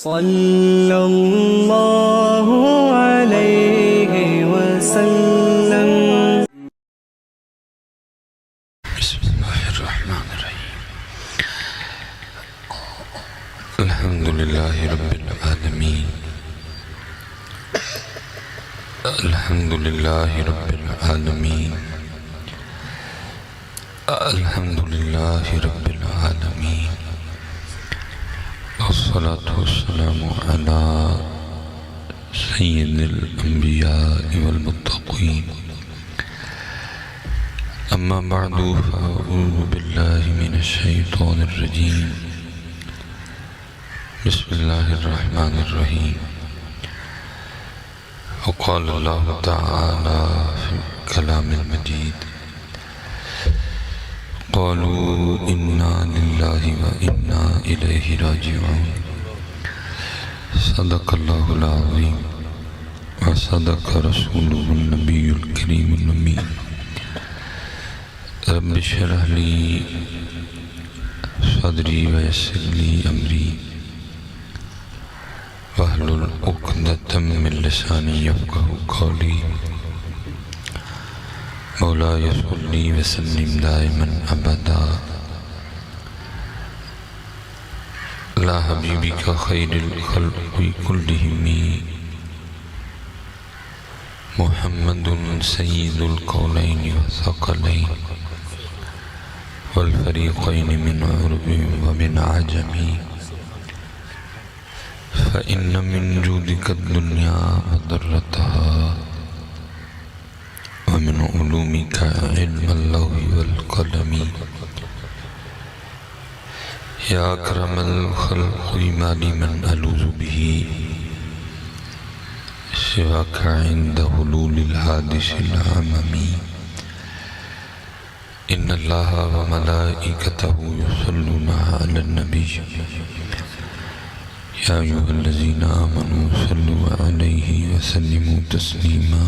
صلی اللہ علیہ وسلم۔ بسم اللہ الرحمن الرحیم۔ الحمد للہ رب العالمین، الحمد للہ رب العالمین، الحمد للہ رب العالمین، والصلاة والسلام على سید الانبیاء والمتقین، اما بعد فاعوذ باللہ من الشیطان الرجیم، بسم اللہ الرحمن الرحیم۔ وقال اللہ تعالی فی الکلام المجید، قالوا انا للہ وانا الیہ راجعون۔ صدق اللہ العظیم وصدق رسولہ النبی الکریم الامین۔ رب اشرح لی صدری ویسر لی امری واحلل عقدۃ من لسانی یفقہوا قولی۔ مولاي صلی وسلم دائما ابدا لا حبیبک خیر الخلق کلہم محمد سید القولین والثقلین والفریقین من عرب ومن عجم، فإن من جودك الدنيا وضرتها ومن علومك علم اللوح والقلم، يا أكرم الخلق ما لي من ألوذ به سواك عند حلول الحادث العمم، إن الله وملائكته يصلون على النبي يا أيها الذين آمنوا صلوا عليه وسلموا تسليما۔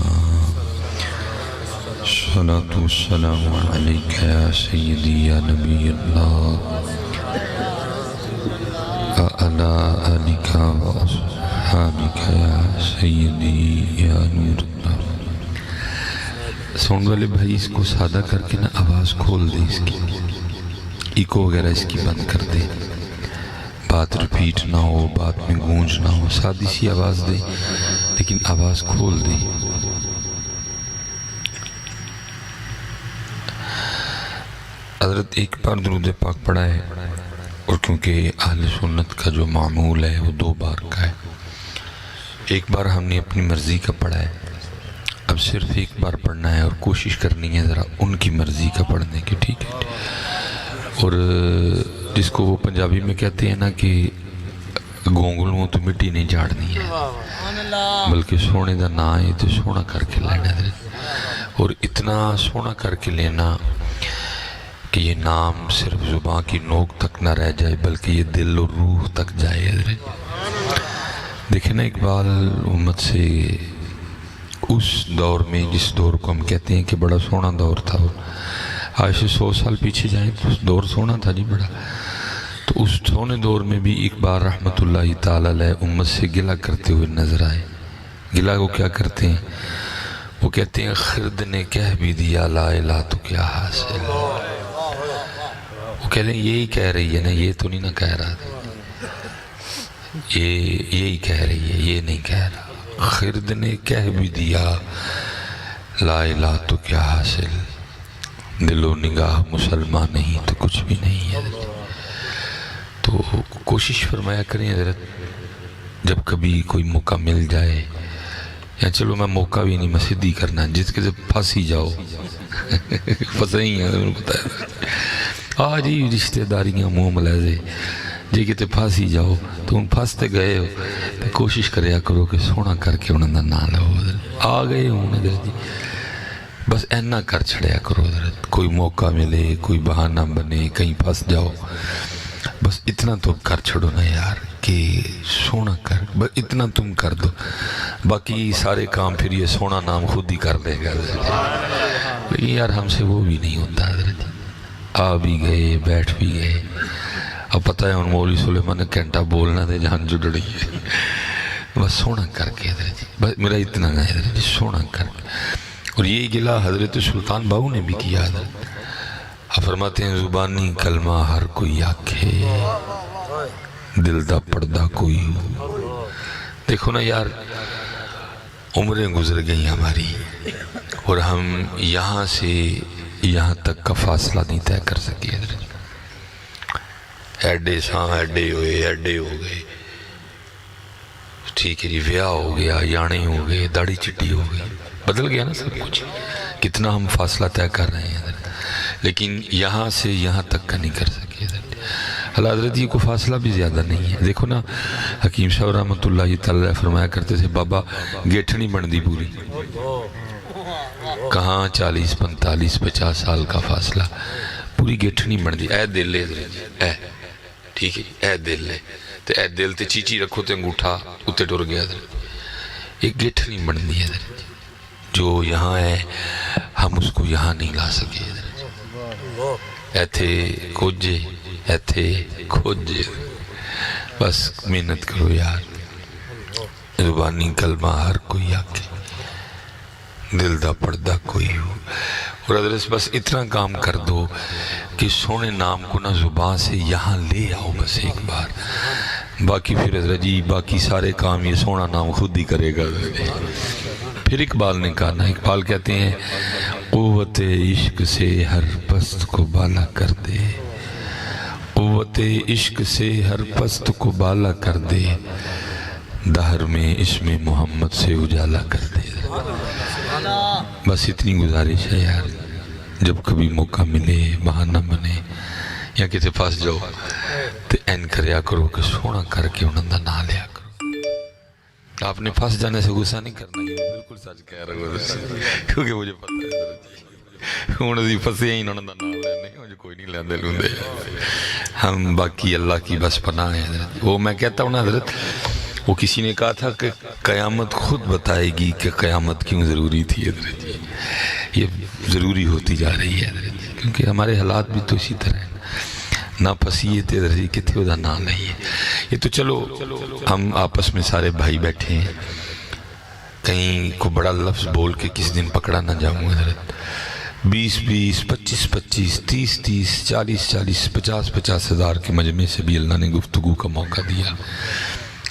الصلاة والسلام عليك يا سيدي يا نبي الله وعلى آلك وأصحابك يا سيدي يا نور الله۔ سون والے بھائی اس کو سادہ کر کے نا آواز کھول دے، اس کی ایکو وغیرہ اس کی بند کر دے، بات ریپیٹ نہ ہو، بات میں گونج نہ ہو، سادی سی آواز دے لیکن آواز کھول دے۔ حضرت ایک بار درود پاک پڑھا ہے، اور کیونکہ اہل سنت کا جو معمول ہے وہ 2 بار کا ہے، ایک بار ہم نے اپنی مرضی کا پڑھا ہے، اب صرف ایک بار پڑھنا ہے اور کوشش کرنی ہے ذرا ان کی مرضی کا پڑھنے کی، ٹھیک ہے؟ اور جس کو وہ پنجابی میں کہتے ہیں نا کہ گونگلوں تو مٹی نہیں جھاڑنی ہے، بلکہ سونے دا نا ہے تو سونا کر کے لینا ہے، اور اتنا سونا کر کے لینا کہ یہ نام صرف زبان کی نوک تک نہ رہ جائے بلکہ یہ دل اور روح تک جائے۔ دیکھیں نا اقبال امت سے اس دور میں جس دور کو ہم کہتے ہیں کہ بڑا سونا دور تھا، آج سے 100 سال پیچھے جائیں تو اس دور سونا تھا جی بڑا، تو اس سونے دور میں بھی اقبال رحمۃ اللہ تعالی علیہ امت سے گلہ کرتے ہوئے نظر آئے۔ گلہ کو کیا کرتے ہیں؟ وہ کہتے ہیں خرد نے کہہ بھی دیا لا الہ تو کیا حاصل۔ وہ کہہ لیں یہی کہہ رہی ہے نا، یہ تو نہیں نہ کہہ رہا، یہی کہہ رہی ہے، یہ نہیں کہہ رہا۔ خرد نے کہہ بھی دیا لا الہ تو کیا حاصل، دل و نگاہ مسلمان نہیں تو کچھ بھی نہیں ہے۔ تو کوشش فرمایا کریں حضرت، جب کبھی کوئی موقع مل جائے، یا چلو میں موقع بھی نہیں، میں صدی کرنا جس کے جب پھنس ہی جاؤ، پھنسے ہی ہیں بتایا آج ہی رشتہ داریاں منہ ملازے جی کتے پھنس ہی جاؤ تو ان پھنستے گئے ہو، کوشش کریا کرو کہ سونا کر کے انہوں نے نہ لو، آ گئے ہوں حضرت جی، بس اینا کر چھڑیا کرو حضرت، کوئی موقع ملے، کوئی بہانہ بنے، کہیں پھنس جاؤ، بس اتنا تو کر چھڑو نا یار کہ سونا کر، بس اتنا تم کر دو، باقی سارے کام پھر یہ سونا نام خود ہی کر لے گا۔ لیکن یار ہم سے وہ بھی نہیں ہوتا حضرت، آ بھی گئے، بیٹھ بھی گئے، اب پتہ ہے ان مولوی سلیمان نے گھنٹہ بولنا دے جان جڑ رہی ہے بس سونا کر کے ادھر جی، بس میرا اتنا گا ادھر جی، سونا کر کے. اور یہ گلہ حضرت سلطان باہو نے بھی کیا حضرت. آپ فرماتے ہیں زبانی کلمہ ہر کوئی آکھے دل دا پردہ کوئی ہو. دیکھو نا یار، عمریں گزر گئی ہماری اور ہم یہاں سے یہاں تک کا فاصلہ نہیں طے کر سکے. ایڈے ساں ایڈے ہوئے ایڈے ہو گئے، ٹھیک ہے جی، ویاہ ہو گیا، یانے ہو گئے، داڑھی چٹی ہو گئی، بدل گیا نا سب کچھ. کتنا ہم فاصلہ طے کر رہے ہیں لیکن یہاں سے یہاں تک کا نہیں کر سکے. اللہ حضرت یہ کو فاصلہ بھی زیادہ نہیں ہے. دیکھو نا حکیم صاحب رحمۃ اللہ تعالیٰ فرمایا کرتے تھے بابا گیٹھنی بن دی پوری، کہاں 40 45 50 سال کا فاصلہ، پوری گیٹھنی بن دی. اے دل لے اے ٹھیک ہے، اے دل لے تے اے دل تے چیچی رکھو تے انگوٹھا اتے ٹر گیا. ایک گیٹھنی بن دی ہے جو یہاں ہے، ہم اس کو یہاں نہیں لا سکے. ایتھے کھوجے ایتھے کھوجے، بس محنت کرو یار. زبانی کلمہ ہر کوئی آکھے دل دا پردہ کوئی ہو. اور حضرت بس اتنا کام کر دو کہ سونے نام کو نہ زبان سے یہاں لے آؤ بس ایک بار. باقی پھر حضرت جی باقی سارے کام یہ سونا نام خود ہی کرے گا. پھر اقبال نے کہا نا، اقبال کہتے ہیں قوت عشق سے ہر پست کو بالا کر دے، قوت عشق سے ہر پست کو بالا کر دے، دہر میں اسم محمد سے اجالا کر دے. بس اتنی گزارش ہے یار، جب کبھی موقع ملے بہانہ بنے یا کسی پاس جاؤ تو این کریا کرو کہ سونا کر کے انہوں نے نہ لیا کرو. آپ نے پھنس جانے سے غصہ نہیں کرنا، یہ بالکل سچ کہہ رہا ہوں کیونکہ مجھے پتہ ہے انہوں نے پھنسے ہی انہوں نے نام لینے، مجھے کوئی نہیں لیندے لوندے. ہم باقی اللہ کی بس پناہ ہیں حضرت. وہ میں کہتا ہوں نا حضرت، وہ کسی نے کہا تھا کہ قیامت خود بتائے گی کہ قیامت کیوں ضروری تھی حضرت جی. یہ ضروری ہوتی جا رہی ہے حضرت، کیونکہ ہمارے حالات بھی تو اسی طرح ہیں. نہ پھنسیے تھے حضرت جی، کتنے ہوتا نہ لئیے. یہ تو چلو ہم آپس میں سارے بھائی بیٹھے ہیں، کہیں کو بڑا لفظ بول کے کس دن پکڑا نہ جاؤں حضرت. 20 20 25 25 30 30 40 40 50 50 ہزار کے مجمع سے بھی اللہ نے گفتگو کا موقع دیا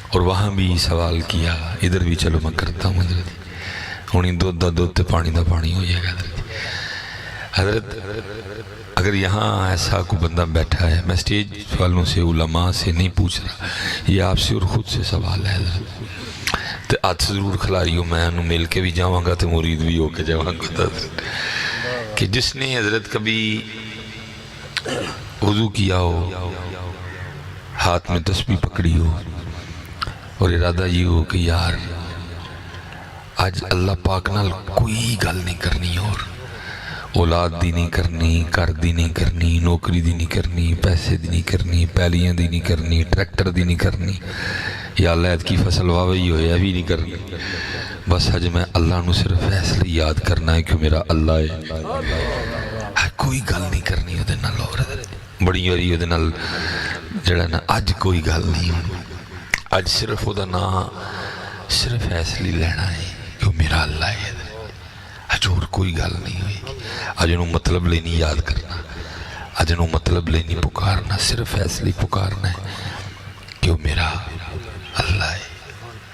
اور وہاں بھی سوال کیا. ادھر بھی چلو میں کرتا ہوں حضرت. ہونی دودھ دا دودھ تے پانی دا پانی ہو جائے گا حضرت. اگر یہاں ایسا کوئی بندہ بیٹھا ہے، میں سٹیج والوں سے علماء سے نہیں پوچھ رہا، یہ آپ سے اور خود سے سوال ہے حضرت. تو ہاتھ ضرور کھلاریو، میں انہوں مل کے بھی جاؤں گا تو مرید بھی ہو کے جاؤں گا کہ جس نے حضرت کبھی وضو کیا ہو، ہاتھ میں تسبیح پکڑی ہو اور ارادہ یہ ہو کہ یار آج اللہ پاک نال کوئی گل نہیں کرنی، اور اولاد دی نہیں کرنی، گھر دی نہیں کرنی، نوکری دی نہیں کرنی، پیسے دی نہیں کرنی، پیلیاں دی نہیں کرنی، ٹریکٹر دی نہیں کرنی، یا اللہ عید کی فصل واوی ہوئے ابھی نہیں کرنی. بس حج میں اللہ نو صرف ایسے یاد کرنا ہے کہ میرا اللہ ہے، کوئی گل نہیں کرنی وہ نال. اور بڑی بڑی وہ نال جڑا نا اج کوئی گل نہیں، اج صرف وہ نام صرف ایسے لینا ہے کہ وہ میرا اللہ ہے. اج اور کوئی گل نہیں ہوئی. اج انہوں مطلب لے نہیں یاد کرنا، اج انہوں مطلب لے نہیں پکارنا، صرف ایسے پکارنا ہے کہ وہ میرا اللہ ہے،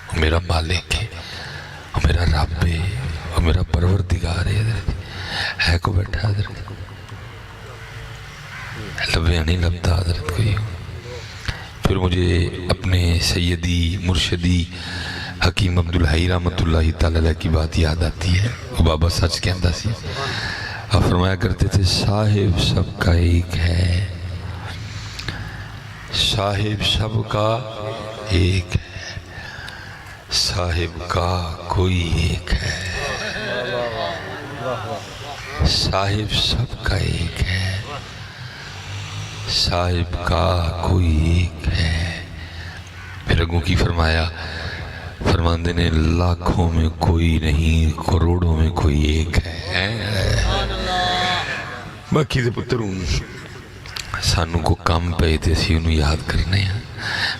وہ میرا مالک ہے، وہ میرا رب ہے، وہ میرا پروردگار ہے. ہے کو بیٹھا حضرت، لبیا نہیں لبتا حضرت کوئی. پھر مجھے اپنے سیدی مرشدی حکیم عبدالحی رحمۃ اللہ تعالیٰ کی بات یاد آتی ہے. وہ بابا سچ کہندا سی، آپ فرمایا کرتے تھے صاحب سب کا ایک ہے، صاحب سب کا ایک ہے، صاحب کا کوئی ایک ہے. صاحب سب کا ایک ہے، صاحب کا کوئی ایک ہے. پھر اگوں کی فرمایا، فرماندے نے لاکھوں میں کوئی نہیں، کروڑوں میں کوئی ایک ہے. باقی سے پتر ہوں سانوں کو کم پے تے اسی انہوں یاد کرنے ہیں.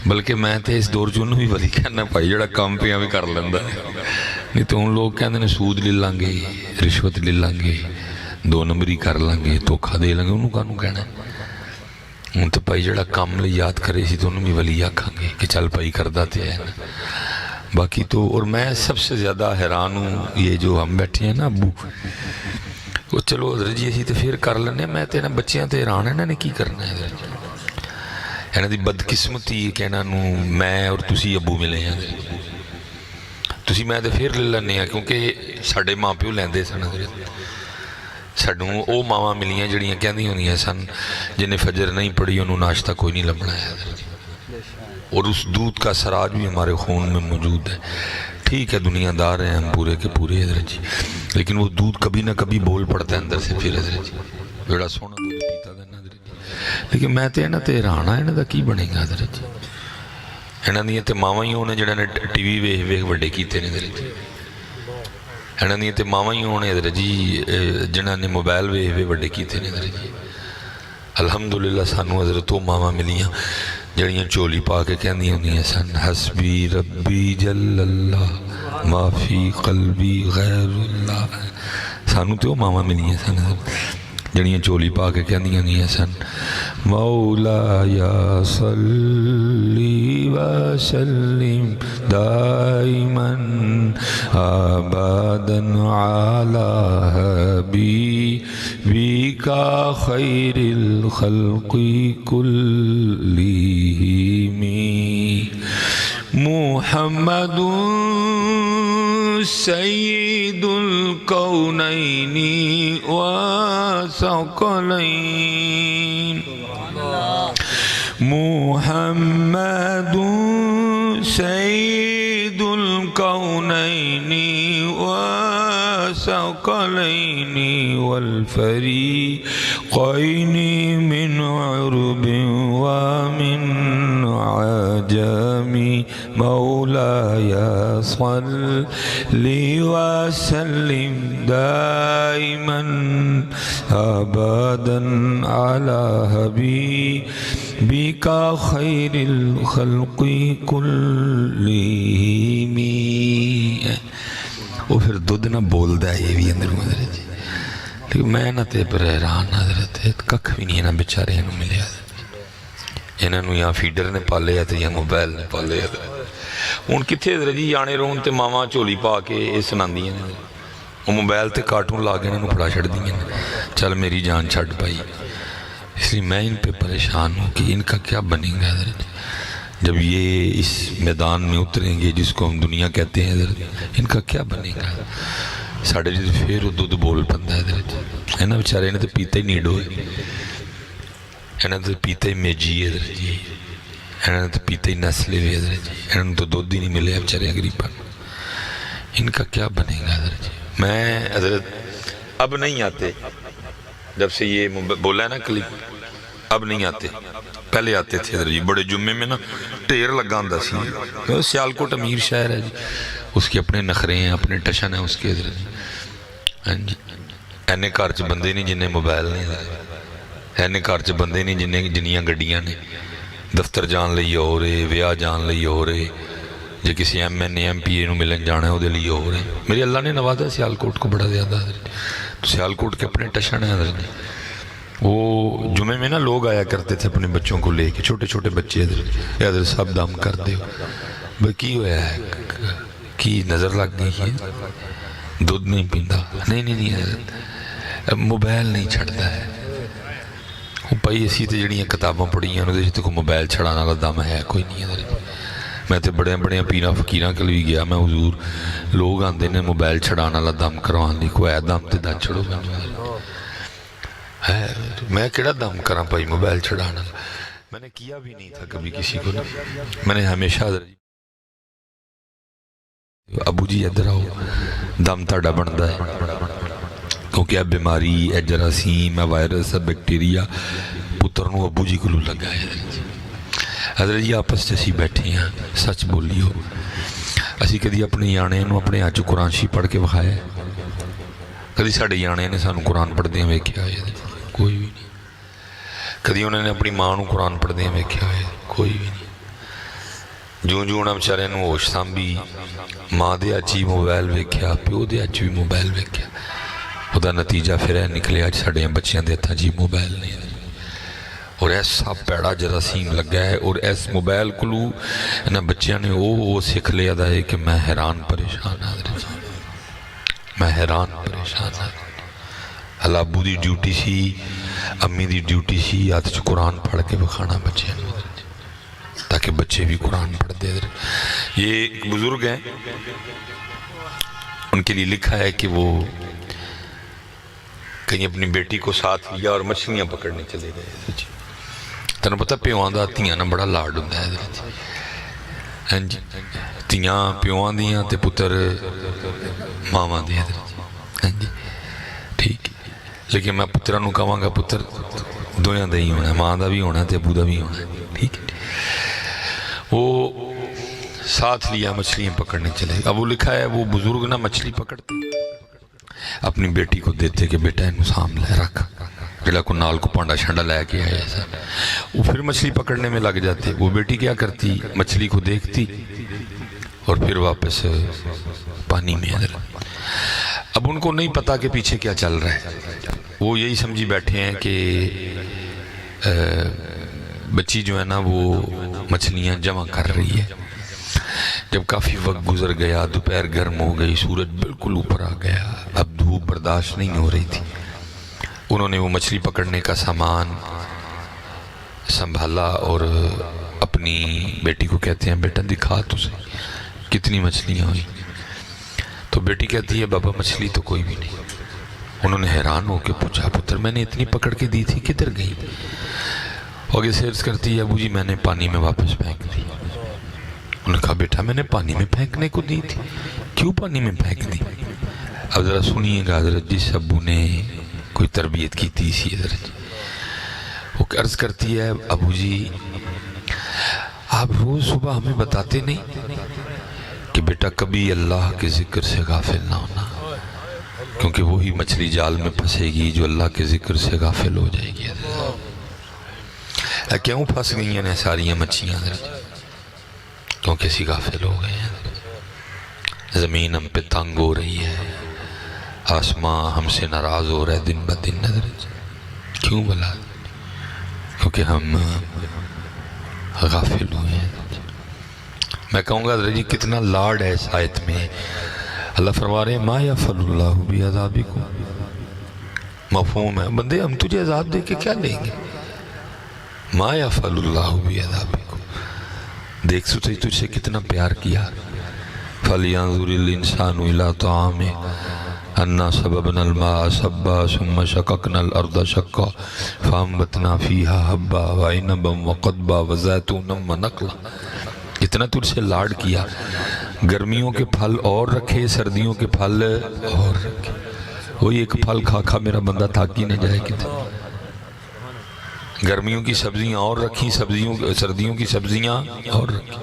بلکہ میں تے اس دور چ انہوں بھی ولی کہنا بھائی جڑا کم پیا بھی کر لیندا ہے. نہیں تو ان لوگ کہندے نے سود لے لیں گے، رشوت لے لیں گے، 2 نمبری کر لیں گے، دھوکھا دے لیں گے، انہوں کانوں کہنا ہے. ہوں تو بھائی جڑا کم لے یاد کرے سی تو انہوں بھی ولی آکھاں گے کہ چل بھائی کردہ تے ہے نا. باقی تو اور میں سب سے زیادہ حیران ہوں یہ جو ہم بیٹھے ہیں نا ابو، وہ چلو حضرت جی اسی تو پھر کر لینے. میں تو یہاں بچیاں تو حیران ہے نے کی کرنا ہے. یہاں دی بدقسمتی ہے کہ انہوں میں اور تسی ابو ملے ہیں. تسی میں تو پھر لے لینے ہیں کیونکہ ساڈے ماں پیو لیندے سن. سانوں وہ ماواں ملیاں جڑیاں کہندی ہوندیاں سن جنہیں فجر نہیں پڑھی انہوں ناشتہ کوئی نہیں لبنا ہے. اور اس دودھ کا سراج بھی ہمارے خون میں موجود ہے. ٹھیک ہے دنیا دار ہیں ہم پورے کے پورے حضرت جی، لیکن وہ دودھ کبھی نہ کبھی بول پڑتا ہے اندر سے پھر حضرت جی. بڑا سونا دودھ پیتا تھا حضرت جی. لیکن میں تے نا تے رانا ہے نا دا کی بنے گا حضرت جی. انہاں دیاں تے ماواں ہی ہونے جڑے نے ٹی وی ویکھ ویکھ وڈے کیتے نے حضرت جی. انہاں دیاں تے ماواں ہی ہونے حضرت جی جنہاں نے موبائل ویکھ ویکھ وڈے کیتے نے حضرت جی. الحمدللہ سانوں حضرت وہ ماواں ملیاں جڑیاں چولی پا کے کہندی ہوندیاں سن حسبی ربی جل اللہ ما فی قلبی غیر اللہ. سانوں تو وہ ماواں ملیاں سن جڑیاں چولی پا کے کہندی ہوندیاں سن مولایا صلی وسلم دائما ابدا علی حبیبک خیر الخلق کلہم محمد سید الکونین والثقلین محمد سید الکونین والثقلین والفریقین من عرب ومن عجم مولاي صل وسلم دائما أبدا على حبيبك خير الخلق كلهم. وہ پھر دودھ نہ بول دا یہ بھی اندر حضرت جی. لیکن میں نہ تے پر حیران حضرت ککھ بھی نہیں نہ بیچارے انہوں ملے حضرت. انہوں یا فیڈر نے پالے یا یا موبائل نے پالے. ہوں کتنے حضرت جی آنے رون تے ماواں چولی پا کے یہ سناندیاں نے. وہ موبائل تے کارٹون لا کے انہوں پڑا چھڑ دیں چل میری جان چھڑ پائی. اس لیے میں ان پہ پریشان ہوں کہ ان کا کیا بنے گا حضرت جب یہ اس میدان میں اتریں گے جس کو ہم دنیا کہتے ہیں حضرت. ان کا کیا بنے گا؟ ساڑھے جی پھر وہ دودھ بول پندہ ہے حضرت. ہے نا بچارے انہیں تو پیتا ہی نیڈو ہے. انہوں تو پیتے ہی میجی ہے حضرت جی. انہوں تو پیتے ہی نسلے ہوئے حضرت جی. انہوں تو دودھ ہی نہیں ملے اب چرے غریبا. ان کا کیا بنے گا حضرت جی؟ میں حضرت اب نہیں آتے جب سے یہ بولا ہے نا کلپ اب نہیں آتے. پہلے آتے تھے حضرت جی. بڑے جمعے میں نا ٹیر لگا اندہ سی. سیالکوٹ امیر شہر ہے جی. اس کے اپنے نخرے ہیں اپنے ٹشن ہیں اس کے حضرت جی. اینے کار چ بندے نہیں جنہیں موبائل نہیں حضرت. اینے کار چ بندے نہیں جنیاں گڈیاں نے. دفتر جان لئی ہو رہے ویاہ جان لئی ہو رہے جے کسی M N A M P A نو ملن جانا ہے وہ دے لئی ہو رہے. میری اللہ نے نوازا سیالکوٹ کو بڑا زیادہ حضرت. تو سیالکوٹ کے اپنے ٹشن ہیں حضرت. وہ جمعے میں نا لوگ آیا کرتے تھے اپنے بچوں کو لے کے چھوٹے چھوٹے بچے حضرت. حضرت صاحب دم کر دے بھئی کی ہویا ہے کی نظر لگ گئی ہے دودھ نہیں پیندا. نہیں حضرت موبائل نہیں چھڑتا ہے. پائی اسی تے جڑیاں کتاباں پڑھیاں انہوں نے کوئی موبائل چھڑانا والا دم ہے کوئی نہیں حضرت. میں تے بڑے بڑے پیراں فقیراں کل بھی گیا میں حضور لوگ آندے نے موبائل چھڑانا والا دم کروان لی. کوئی ہے دم تے دا چھڑو میں کیڑا دم کراں پائی موبائل چھڑانا. میں نے کیا بھی نہیں تھا کبھی کسی کو. میں نے ہمیشہ حضرت ابو جی ادھر آؤ دم تاڑا بندا ہے کیونکہ اب بیماری ہے جراثیم ہے وائرس ہے بیکٹیریا پترنوں ابو جی کو لگا ہے. حضرت جی آپس جیسی بیٹھے ہیں سچ بولی ہو. اسی کدی اپنے یانے انہوں اپنے آج قرآن شی پڑھ کے بخایا ہے؟ کدی ساڑھے یانے نے سانو قرآن پڑھ دیں ویکھیا ہے؟ کوئی بھی نہیں. کدی انہوں نے اپنی ماں نو قرآن پڑھدے ویکھیا ہوئے؟ کوئی بھی نہیں۔ جوں جوں انہاں بیچارے نو ہوش سانبھی، ماں دے ہتھ ہی موبائل ویکھیا، پیو دے ہتھ بھی موبائل ویکھیا، خدا نتیجہ پھر ہے نکلے اج ساڈے بچیاں دے ہتھاں جی موبائل نہیں، اور ایسا پیڑا جراثیم لگا ہے، اور اس موبائل کلو انہاں بچیاں نے وہ سکھ لیا دا ہے کہ میں حیران پریشان ہاں، میں حیران پریشان ہاں۔ اللہ ابو دی ڈیوٹی سی، امی دی ڈیوٹی سی، ہاتھ چ قرآن پڑھ کے بکھانا بچے تاکہ بچے بھی قرآن پڑھ دے۔ یہ ایک بزرگ ہیں، ان کے لیے لکھا ہے کہ وہ کہیں اپنی بیٹی کو ساتھ لیا اور مچھلیاں پکڑنے چلے گئے۔ تنہوں پتہ پیوان دا تیاں نا بڑا لاڈ ہوندا ہے، تیاں پیوان دیاں تے پتر ماواں دیاں، ٹھیک ہے، لیکن میں پترہ نو کہاں گا پتر دویاں دا ہی ہونا ہے، ماں دا بھی ہونا ہے تے ابو دا بھی ہونا ہے، ٹھیک ہے۔ وہ ساتھ لیا مچھلیاں پکڑنے چلے، اب وہ لکھا ہے وہ بزرگ نہ مچھلی پکڑتے اپنی بیٹی کو دیتے کہ بیٹا انہوں سام لے رکھ، جڑا کو نال کو پانڈا شنڈا لے کے آئے ایسا، وہ پھر مچھلی پکڑنے میں لگ جاتے۔ وہ بیٹی کیا کرتی؟ مچھلی کو دیکھتی اور پھر واپس پانی میں ادھر۔ اب ان کو نہیں پتا کہ پیچھے کیا چل رہا ہے، وہ یہی سمجھی بیٹھے ہیں کہ بچی جو ہے نا وہ مچھلیاں جمع کر رہی ہے۔ جب کافی وقت گزر گیا، دوپہر گرم ہو گئی، سورج بالکل اوپر آ گیا، اب دھوپ برداشت نہیں ہو رہی تھی، انہوں نے وہ مچھلی پکڑنے کا سامان سنبھالا اور اپنی بیٹی کو کہتے ہیں بیٹا دکھا تجھے کتنی مچھلیاں ہوئی؟ تو بیٹی کہتی ہے بابا مچھلی تو کوئی بھی نہیں۔ انہوں نے حیران ہو کے پوچھا پتر میں نے اتنی پکڑ کے دی تھی کدھر گئی؟ آگے سیرس کرتی ہے ابو جی میں نے پانی میں واپس پھینک دی۔ انہوں نے کہا بیٹا میں نے پانی میں پھینکنے کو دی تھی، کیوں پانی میں پھینک دی؟ اب ذرا سنیے گا حضرت جس ابو نے کوئی تربیت کی تھی اسی حضرت جی، وہ عرض کرتی ہے ابو جی آپ روز صبح ہمیں بتاتے نہیں کہ بیٹا کبھی اللہ کے ذکر سے غافل نہ ہونا، کیونکہ وہی مچھلی جال میں پھنسے گی جو اللہ کے ذکر سے غافل ہو جائے گی۔ کیوں پھنس گئی ہیں ساریاں مچھیاں؟ کیونکہ اسی غافل ہو گئے ہیں، زمین ہم پہ تنگ ہو رہی ہے، آسمان ہم سے ناراض ہو رہا ہے دن بدن نظر، کیوں بلا؟ کیونکہ ہم غافل ہوئے ہیں۔ میں کہوں گا حضرت جی کتنا لاڈ ہے اس آیت میں، اللہ فرما رہے ہیں ما یفعل اللہ بعذابکم، مفہوم ہے بندے ہم تجھے عذاب دے کے کیا لیں گے؟ ما یفعل اللہ بعذابکم، دیکھ سوچے تجھ سے کتنا پیار کیا۔ فَلْيَنظُرِ الْإِنسَانُ إِلَىٰ طَعَامِهِ أَنَّا صَبَبْنَا الْمَاءَ صَبًّا ثُمَّ شَقَقْنَا الْأَرْضَ شَقًّا فَأَنبَتْنَا فِيهَا حَبًّا وَعِنَبًا وَقَضْبًا وَزَيْتُونًا وَنَخْلًا، اتنا تجھ سے لاڈ کیا، گرمیوں کے پھل اور رکھے سردیوں کے پھل اور رکھے، وہی ایک پھل کھا کھا میرا بندہ تھاکی نہ جائے کتنا، گرمیوں کی سبزیاں اور رکھی، سردیوں کی سبزیاں اور رکھی،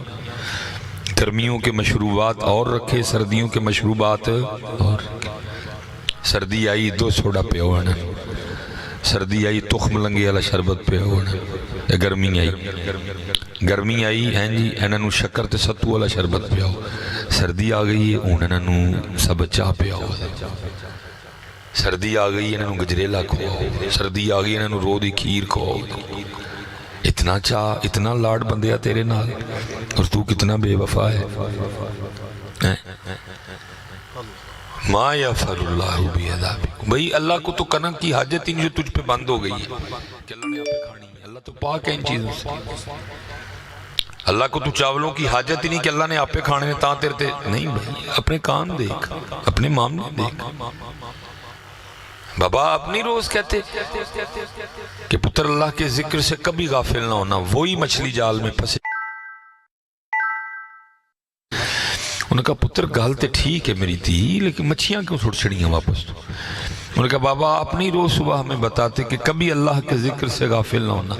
گرمیوں کے مشروبات اور رکھے سردیوں کے مشروبات اور رکھے۔ سردی آئی دو سوڈا پہ ہونا، سردی آئی تخم لنگے والا شربت پہ ہونا، گرمی آئی ہیں جی انہاں نو شکر تے ستو والا شربت پہ ہو، سردی آ گئی ہے انہاں نو سب چاہ پہ ہو، سردی آ گئی انہوں نے گجریلا کھو، سردی آ گئی انہوں نے رو دی کھیر کھو، اتنا چاہ اتنا لاڈ بندیا تیرے نال، اور تو کتنا بے وفا ہے۔ ما یفعل اللہ بعذابکم، بھئی اللہ کو تو کنک کی حاجت ہی جو تجھ پہ بند ہو گئی ہے کہ اللہ نے آپ پہ کھانی ہے، اللہ تو پاک ہے ان چیزوں سے، اللہ کو تو چاولوں کی حاجت ہی نہیں کہ اللہ نے آپ پہ کھانے تاں تیرتے نہیں، بھئی اپنے کام دیکھ، اپنے معاملے دیکھ۔ بابا اپنی روز کہتے کہ پتر اللہ کے ذکر سے کبھی غافل نہ ہونا، وہی مچھلی جال میں پھنسے۔ انہوں نے کہا پتر گال تے ٹھیک ہے میری تھی لیکن مچھیاں کیوں چھوڑ چھڑیاں واپس؟ انہوں نے کہا بابا اپنی روز صبح ہمیں بتاتے کہ کبھی اللہ کے ذکر سے غافل نہ ہونا،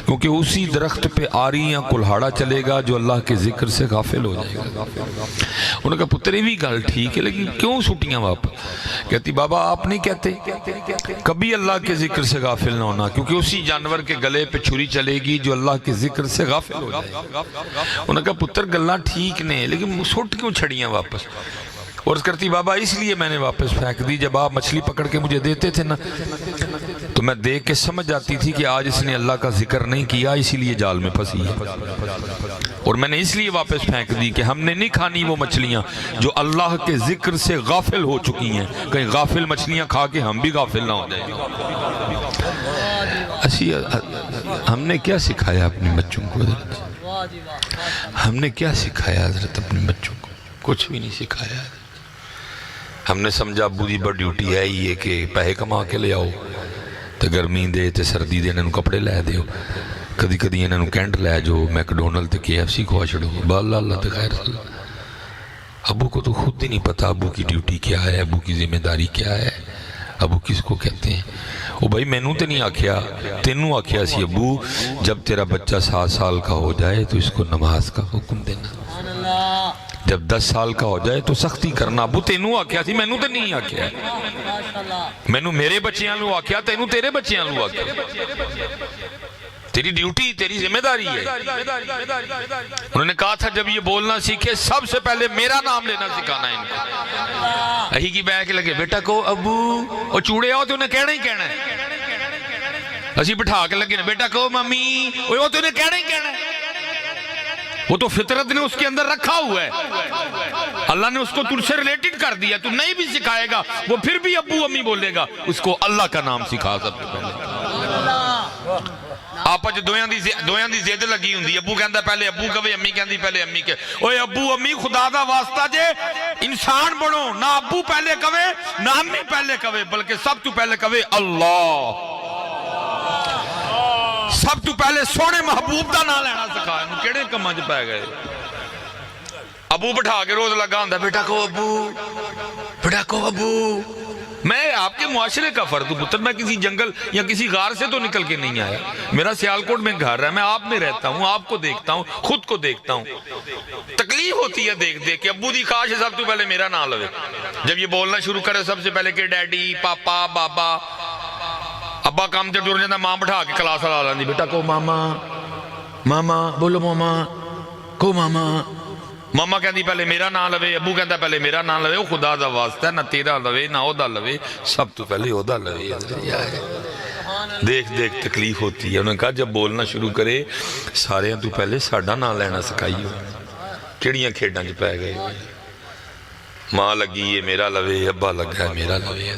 کیونکہ اسی درخت پہ آری یا کلہاڑا چلے گا جو اللہ کے ذکر سے غافل ہو جائے گا۔ انہوں نے کہا پتر یہ بھی گل ٹھیک ہے لیکن کیوں چھٹیاں واپس؟ کہتی بابا آپ نہیں کہتے کبھی اللہ کے ذکر سے غافل نہ ہونا، کیونکہ اسی جانور کے گلے پہ چھری چلے گی جو اللہ کے ذکر سے غافل ہو جائے گا۔ انہوں نے کہا پتر گلاں ٹھیک نے لیکن سٹ کیوں چھڑیاں واپس؟ اور اس کرتی بابا اس لیے میں نے واپس پھینک دی، جب آپ مچھلی پکڑ کے مجھے دیتے تھے نا تو میں دیکھ کے سمجھ جاتی تھی کہ آج اس نے اللہ کا ذکر نہیں کیا اسی لیے جال میں پھنسی ہے، اور میں نے اس لیے واپس پھینک دی کہ ہم نے نہیں کھانی وہ مچھلیاں جو اللہ کے ذکر سے غافل ہو چکی ہیں، کہیں غافل مچھلیاں کھا کے ہم بھی غافل نہ ہو جائیں۔ ہم نے کیا سکھایا اپنے بچوں کو حضرت؟ ہم نے کیا سکھایا حضرت اپنے بچوں کو؟ کچھ بھی نہیں سکھایا۔ ہم نے سمجھا ابو دی بڑی ڈیوٹی ہے یہ کہ پیسے کما کے لے آؤ، تو گرمی دے تے سردی دے انہوں کپڑے لے دیو، کدی کدی انہوں کینٹ لے جو میکڈونلڈ تے KFC کھوا چھڑو، باللہ اللہ تے خیر صلی اللہ۔ ابو کو تو خود ہی نہیں پتا ابو کی ڈیوٹی کیا ہے، ابو کی ذمہ داری کیا ہے، ابو کس کو کہتے ہیں۔ وہ بھائی میں نوں تے نہیں آکھیا، تینوں آکھیا سی ابو جب تیرا بچہ 7 سال کا ہو جائے تو اس کو نماز کا حکم دینا، جب 10 سال کا ہو جائے تو سختی کرنا۔ ابو تینوں آکھیا سی، میں نوں تے نہیں آکھیا، میں نوں میرے بچیاں لوں آکھیا، تینوں تیرے بچیاں لوں آکھیا۔ تیری ڈیوٹی تیری ذمہ داری ہے۔ انہوں نے کہا تھا جب یہ بولنا سیکھے سب سے پہلے میرا نام لینا سکھانا ہے ان کو۔ اہی کی بہ کے لگے بیٹا کو ابو، اور چوڑے آؤ تو انہیں کہنا ہی کہنا ہے۔ اسی بٹھا کے لگے بیٹا کو ممی، وہ تو انہیں کہنا ہی کہنا ہے۔ وہ تو فطرت نے اس کے اندر رکھا ہوا ہے، اللہ نے اس کو تجھ سے ریلیٹڈ کر دیا، تو نہیں بھی سکھائے گا وہ پھر بھی ابو امی بولے گا، اس کو اللہ کا نام سکھا سب سے پہلے۔ آپ جو دویاں دی زید لگی ہوں دی، ابو کہندہ پہلے ابو کہے، امی کہندی پہلے امی کہے۔ اوہ ابو امی خدا دا واسطہ جے انسان بڑھو، نہ ابو پہلے کہے نہ امی پہلے کہے، بلکہ سب تو پہلے کہے اللہ، سب تو پہلے سونے محبوب دا نہ لینا سکھا۔ انہوں کیڑے کمانج پہ گئے؟ ابو بٹھا کے روز لگا ہوندہ بیٹا کو ابو، بیٹا کو ابو۔ میں آپ کے معاشرے کا فرد ہوں پتر، میں کسی جنگل یا کسی غار سے تو نکل کے نہیں آیا، میرا سیالکوٹ میں گھر ہے، میں آپ میں رہتا ہوں، آپ کو دیکھتا ہوں، خود کو دیکھتا ہوں۔ تکلیف ہوتی ہے دیکھ دیکھ کہ ابو دی کاش سب تو پہلے میرا نام لوے، جب یہ بولنا شروع کرے سب سے پہلے کہ ڈیڈی، پاپا، بابا۔ ابا کام تے ٹر جاتا، ماں بٹھا کے کلاس لا لیندی، بیٹا کو ماما، ماما بولو ماما کو ماما۔ ماما کہندی پہلے میرا نام لوے، ابو کہندا پہلے میرا نام لوے۔ وہ خدا دا واسطہ ہے، نہ تیرا لوے نہ او دا لوے، سب تو پہلے او دا لوے۔ دیکھ دیکھ تکلیف ہوتی ہے۔ انہوں نے کہا جب بولنا شروع کرے سارے تو پہلے ساڈا نام لینا سکھائیو۔ کیڑیاں کھیڈاں چ پے گئے، ماں لگی ہے میرا لوے، ابا لگا ہے میرا لوے۔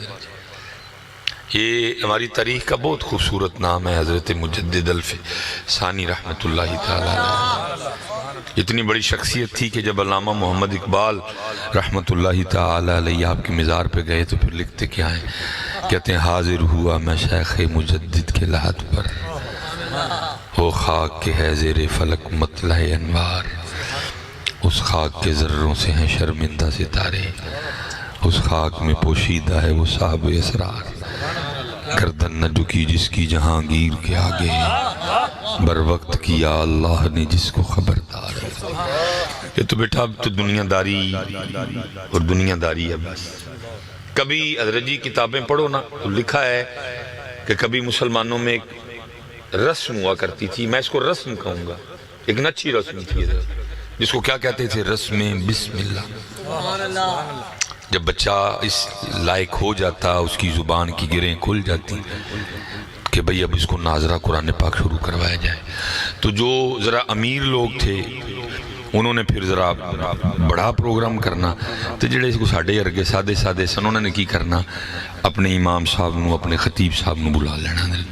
یہ ہماری تاریخ کا بہت خوبصورت نام ہے حضرت مجدد الفسانی رحمت اللہ تعالی علیہ۔ اتنی بڑی شخصیت تھی کہ جب علامہ محمد اقبال رحمت اللہ تعالی علیہ آپ کے مزار پہ گئے تو پھر لکھتے کیا ہیں؟ کہتے ہیں حاضر ہوا میں شیخ مجدد کے لحد پر، وہ خاک کے ہے زیر فلک مطلع انوار، اس خاک کے ذروں سے ہیں شرمندہ ستارے، اس خاک میں پوشیدہ ہے وہ صاحب اسرار، گردن نہ جھکی جس کی جہانگیر کے آگے، بر وقت کیا اللہ نے جس کو خبردار ہے۔ یہ تو بیٹا اب تو دنیا داری اور دنیا داری ہے بس۔ کبھی حضرت جی کتابیں پڑھو نا تو لکھا ہے کہ کبھی مسلمانوں میں ایک رسم ہوا کرتی تھی، میں اس کو رسم کہوں گا، ایک نچی رسم تھی جس کو کیا کہتے تھے؟ رسم بسم اللہ۔ جب بچہ اس لائق ہو جاتا اس کی زبان کی گریں کھل جاتی کہ بھئی اب اس کو ناظرہ قرآن پاک شروع کروایا جائے، تو جو ذرا امیر لوگ تھے انہوں نے پھر ذرا بڑا پروگرام کرنا، تو جڑے اس کو ساڑھے ارگے سادے سادے سن انہوں نے کی کرنا، اپنے امام صاحب نو اپنے خطیب صاحب نو بلا لینا،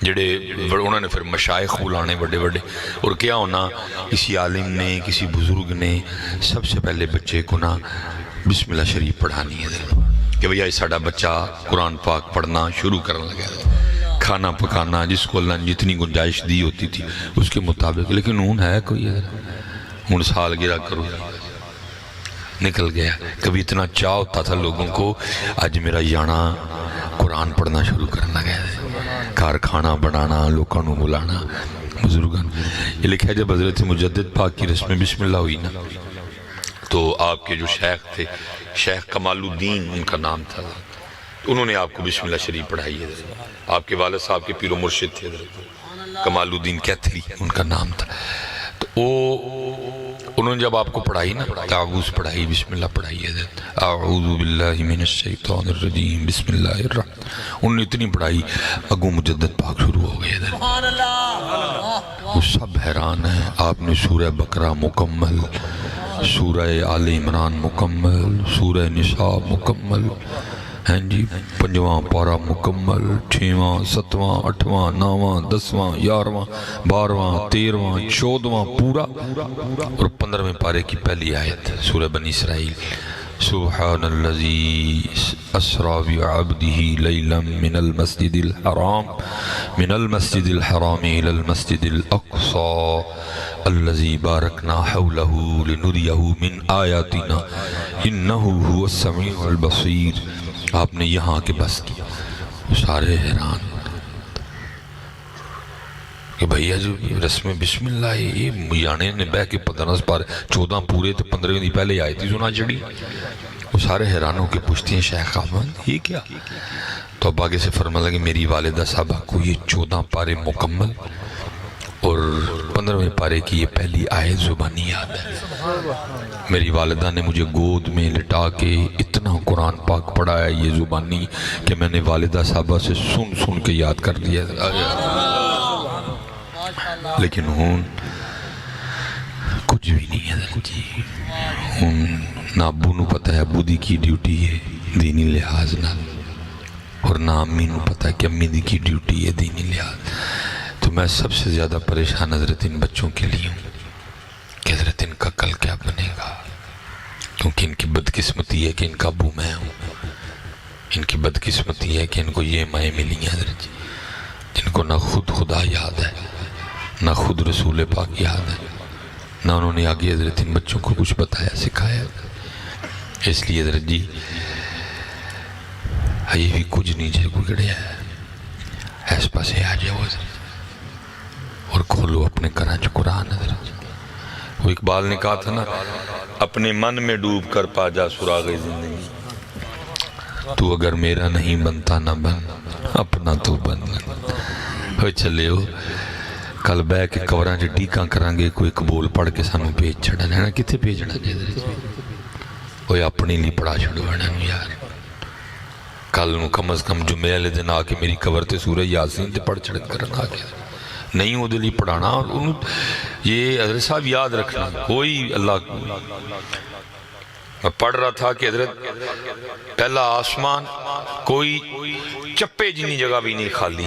جڑے انہوں نے پھر مشائخ بلانے بڑے بڑے، اور کیا ہونا کسی عالم نے کسی بزرگ نے سب سے پہلے بچے کو نا بسم اللہ شریف پڑھانی ہے کہ بھئی ساڑھا بچہ قرآن پاک پڑھنا شروع کرنے لگا، کھانا پکانا جس کو اللہ نے جتنی گنجائش دی ہوتی تھی اس کے مطابق، لیکن اون ہے کوئی ہون سال گرا کرو نکل گیا۔ کبھی اتنا چاہ ہوتا تھا لوگوں کو آج میرا یانا قرآن پڑھنا شروع کرنا گیا، گھر کھانا بنانا، لوگوں کو بلانا، بزرگاں. یہ لکھا ہے جب حضرت مجدد پاک کی رسم بسم اللہ ہوئی نا تو آپ کے جو شیخ تھے، شیخ کمال الدین ان کا نام تھا، انہوں نے آپ کو بسم اللہ شریف پڑھائی ہے. آپ کے والد صاحب کے پیر و مرشد تھے حضرت کمال الدین کیتھلی ان کا نام تھا. تو انہوں نے جب آپ کو پڑھائی نا تعوذ پڑھائی، بسم اللہ پڑھائی ہے، اعوذ باللہ من الشیطان الرجیم بسم اللہ الرحمن، انہوں نے اتنی پڑھائی اگو مجدد پاک شروع ہو گئے ادھر. وہ سب حیران ہیں. آپ نے سورہ بقرہ مکمل، سورہ آل عمران مکمل، سورہ نساء مکمل، ہیں جی، 5واں پارہ مکمل، 6واں 7واں 8واں 9واں 10واں 11واں 12واں 13واں 14واں پورا، اور 15ویں پارے کی پہلی آیت سورہ بنی اسرائیل، سبحان الذی اسریٰ بعبدہ لیلا من المسجد الحرام الی المسجد الاقصی الذی بارکنا حولہ لنریہ من آیاتنا انہ هو السمیع البصیر. آپ نے یہاں کے بس کیا. سارے حیران کہ بھئیہ جو رسم بسم اللہ یہ یانے نے بہ کے 15 پارے 14 پورے تو 15 دی پہلے آئی تھی سنا چڑی. وہ سارے حیرانوں کے پوچھتی ہیں شیخ احمد یہ کیا؟ تو اب آگے سے فرما لگے میری والدہ صاحبہ کو یہ 14 پارے مکمل اور 15ویں پارے کی یہ پہلی آیت زبانی یاد ہے. میری والدہ نے مجھے گود میں لٹا کے اتنا قرآن پاک پڑھا ہے یہ زبانی کہ میں نے والدہ صاحبہ سے سن سن کے یاد کر دیا. لیکن ہون کچھ بھی نہیں ہے جی. ہون نہ ابو نو پتہ ہے ابو دی کی ڈیوٹی ہے دینی لحاظ نہ، اور نہ امی نو پتہ ہے کہ امی دی کی ڈیوٹی ہے دینی لحاظ. تو میں سب سے زیادہ پریشان حضرت ان بچوں کے لیے ہوں کہ حضرت ان کا کل کیا بنے گا، کیونکہ ان کی بدقسمتی ہے کہ ان کا ابو میں ہوں. ان کی بدقسمتی ہے کہ ان کو یہ مائیں ملی ہیں حضرت جی جن کو نہ خود خدا یاد ہے، نہ خود رسول پاک یاد ہے، نہ انہوں نے آگے حضرت ان بچوں کو کچھ بتایا سکھایا. اس لیے حضرت جی یہ بھی کچھ نہیں جے گڑیا ہے، ایس پاسے آ جاؤ حضرت اور کھولو اپنے کراچ قرآن. حضرت وہ اقبال نے کہا تھا نا اپنے من میں ڈوب کر پا جا سراغ زندگی، تو اگر میرا نہیں بنتا نہ بن اپنا تو بن. ہوئے چلے ہو کل بہ کے کوران جو ڈیکاں کرانگے کوئی قبول پڑھ کے سانو پیج چھڑا لینا کتے پیجنا جے حضرت ہوئے اپنی لی پڑھا چھڑوانا یار. کل کم از کم جمعہ والے دن آ کے میری قبر تے سورہ یاسین تے پڑھ چھڑک کرنا آ گیا نہیں وہ دلی پڑھانا. اور یہ حضرت صاحب یاد رکھنا کوئی اللہ میں پڑھ رہا تھا کہ حضرت پہلا آسمان کوئی چپے جنی جگہ بھی نہیں خالی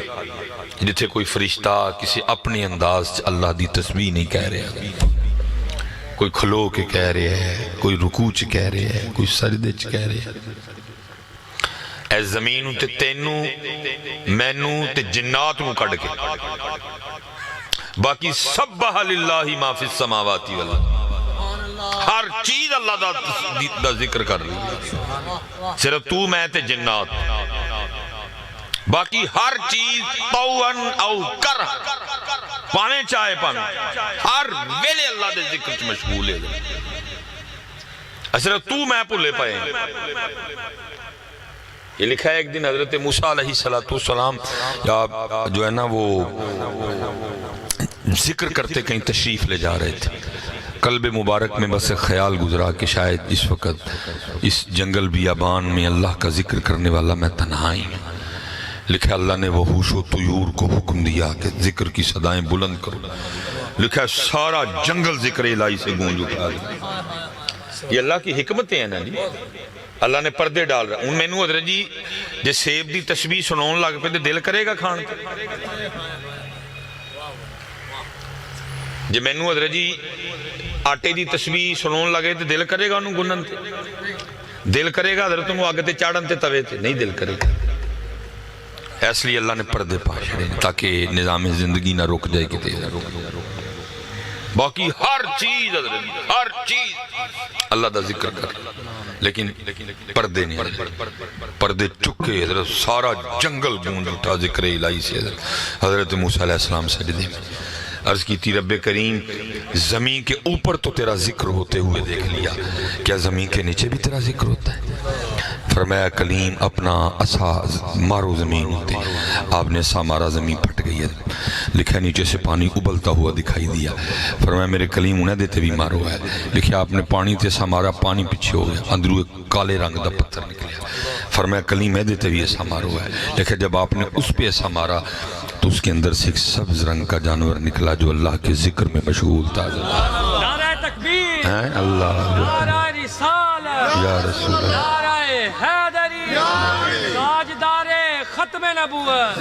جتھے کوئی فرشتہ کسی اپنے انداز اللہ دی تسبیح نہیں کہہ رہے، کوئی کھلو کے کہہ رہے ہے، کوئی رکوع چ کہہ رہے ہے، کوئی سجدے چ کہہ رہے ہے. اے زمین تے تینوں مینوں تے جنات نو کڈ کے باقی سبح للہ ما فی السماوات والارض، ہر چیز اللہ دا ذکر کر رہی، صرف تو میں تے جنات، باقی ہر چیز طوعاً او کرہ پانے چاہے پانے ہر ویلے اللہ دے ذکر چ مشغول ہے. صرف تو میں بھولے پائے. یہ لکھا ہے ایک دن حضرت موسیٰ علیہ السلام جو ہے نا وہ ذکر کرتے کہیں تشریف لے جا رہے تھے. قلب مبارک میں بس خیال گزرا کہ شاید اس وقت اس جنگل بیابان میں اللہ کا ذکر کرنے والا میں تنہا ہی ہوں. لکھا اللہ نے وحوش و طیور کو حکم دیا کہ ذکر کی صدائیں بلند کرو. لکھا سارا جنگل ذکر الہی سے گونج اٹھا دیا. یہ اللہ کی حکمتیں ہیں نا جی. اللہ نے پردے ڈال رہا ان میں نو حضرت جی جے سیب دی تسبیح سنون لگ پہ دل کرے گا کھان کے. جے میں نو حضرت جی آٹے دی تسبیح سنون لگے تو دل کرے گا انہوں گنن تے، دل کرے گا حضرت انہوں آگے تے چاڑن تے توے تے نہیں دل کرے گا. اس لیے اللہ نے پردے پاشے تاکہ نظام زندگی نہ رک جائے کتے نہ رک جائے. باقی ہر چیز حضرت ہر چیز اللہ دا ذکر کر. لیکن پردے نہیں، پردے چکے حضرت سارا جنگل گونج اٹھا ذکر الہی سے. حضرت موسیٰ علیہ السلام سجدے میں عرض کی تھی رب کریم زمین کے اوپر تو تیرا ذکر ہوتے ہوئے دیکھ لیا، کیا زمین کے نیچے بھی تیرا ذکر ہوتا ہے؟ فرمایا کلیم اپنا عصا مارو زمین ہوتے. آپ نے عصا مارا، زمین پھٹ گئی ہے. لکھا نیچے سے پانی ابلتا ہوا دکھائی دیا. فرمایا میرے کلیم انہیں دیتے بھی مارو ہے. لکھا آپ نے پانی تے عصا مارا، پانی پیچھے ہو گیا، اندرو ایک کالے رنگ دا پتھر نکلیا. فرمایا کلیم ہے دیتے بھی عصا مارو ہے. لکھا جب آپ نے اس پہ عصا مارا تو اس کے اندر سے ایک سبز رنگ کا جانور نکلا جو اللہ کے ذکر میں مشغول تھا. نعرہ تکبیر، اللہ نعرہ رسالت، یا رسول اللہ، نعرہ حیدری، تاجدار ختم نبوت.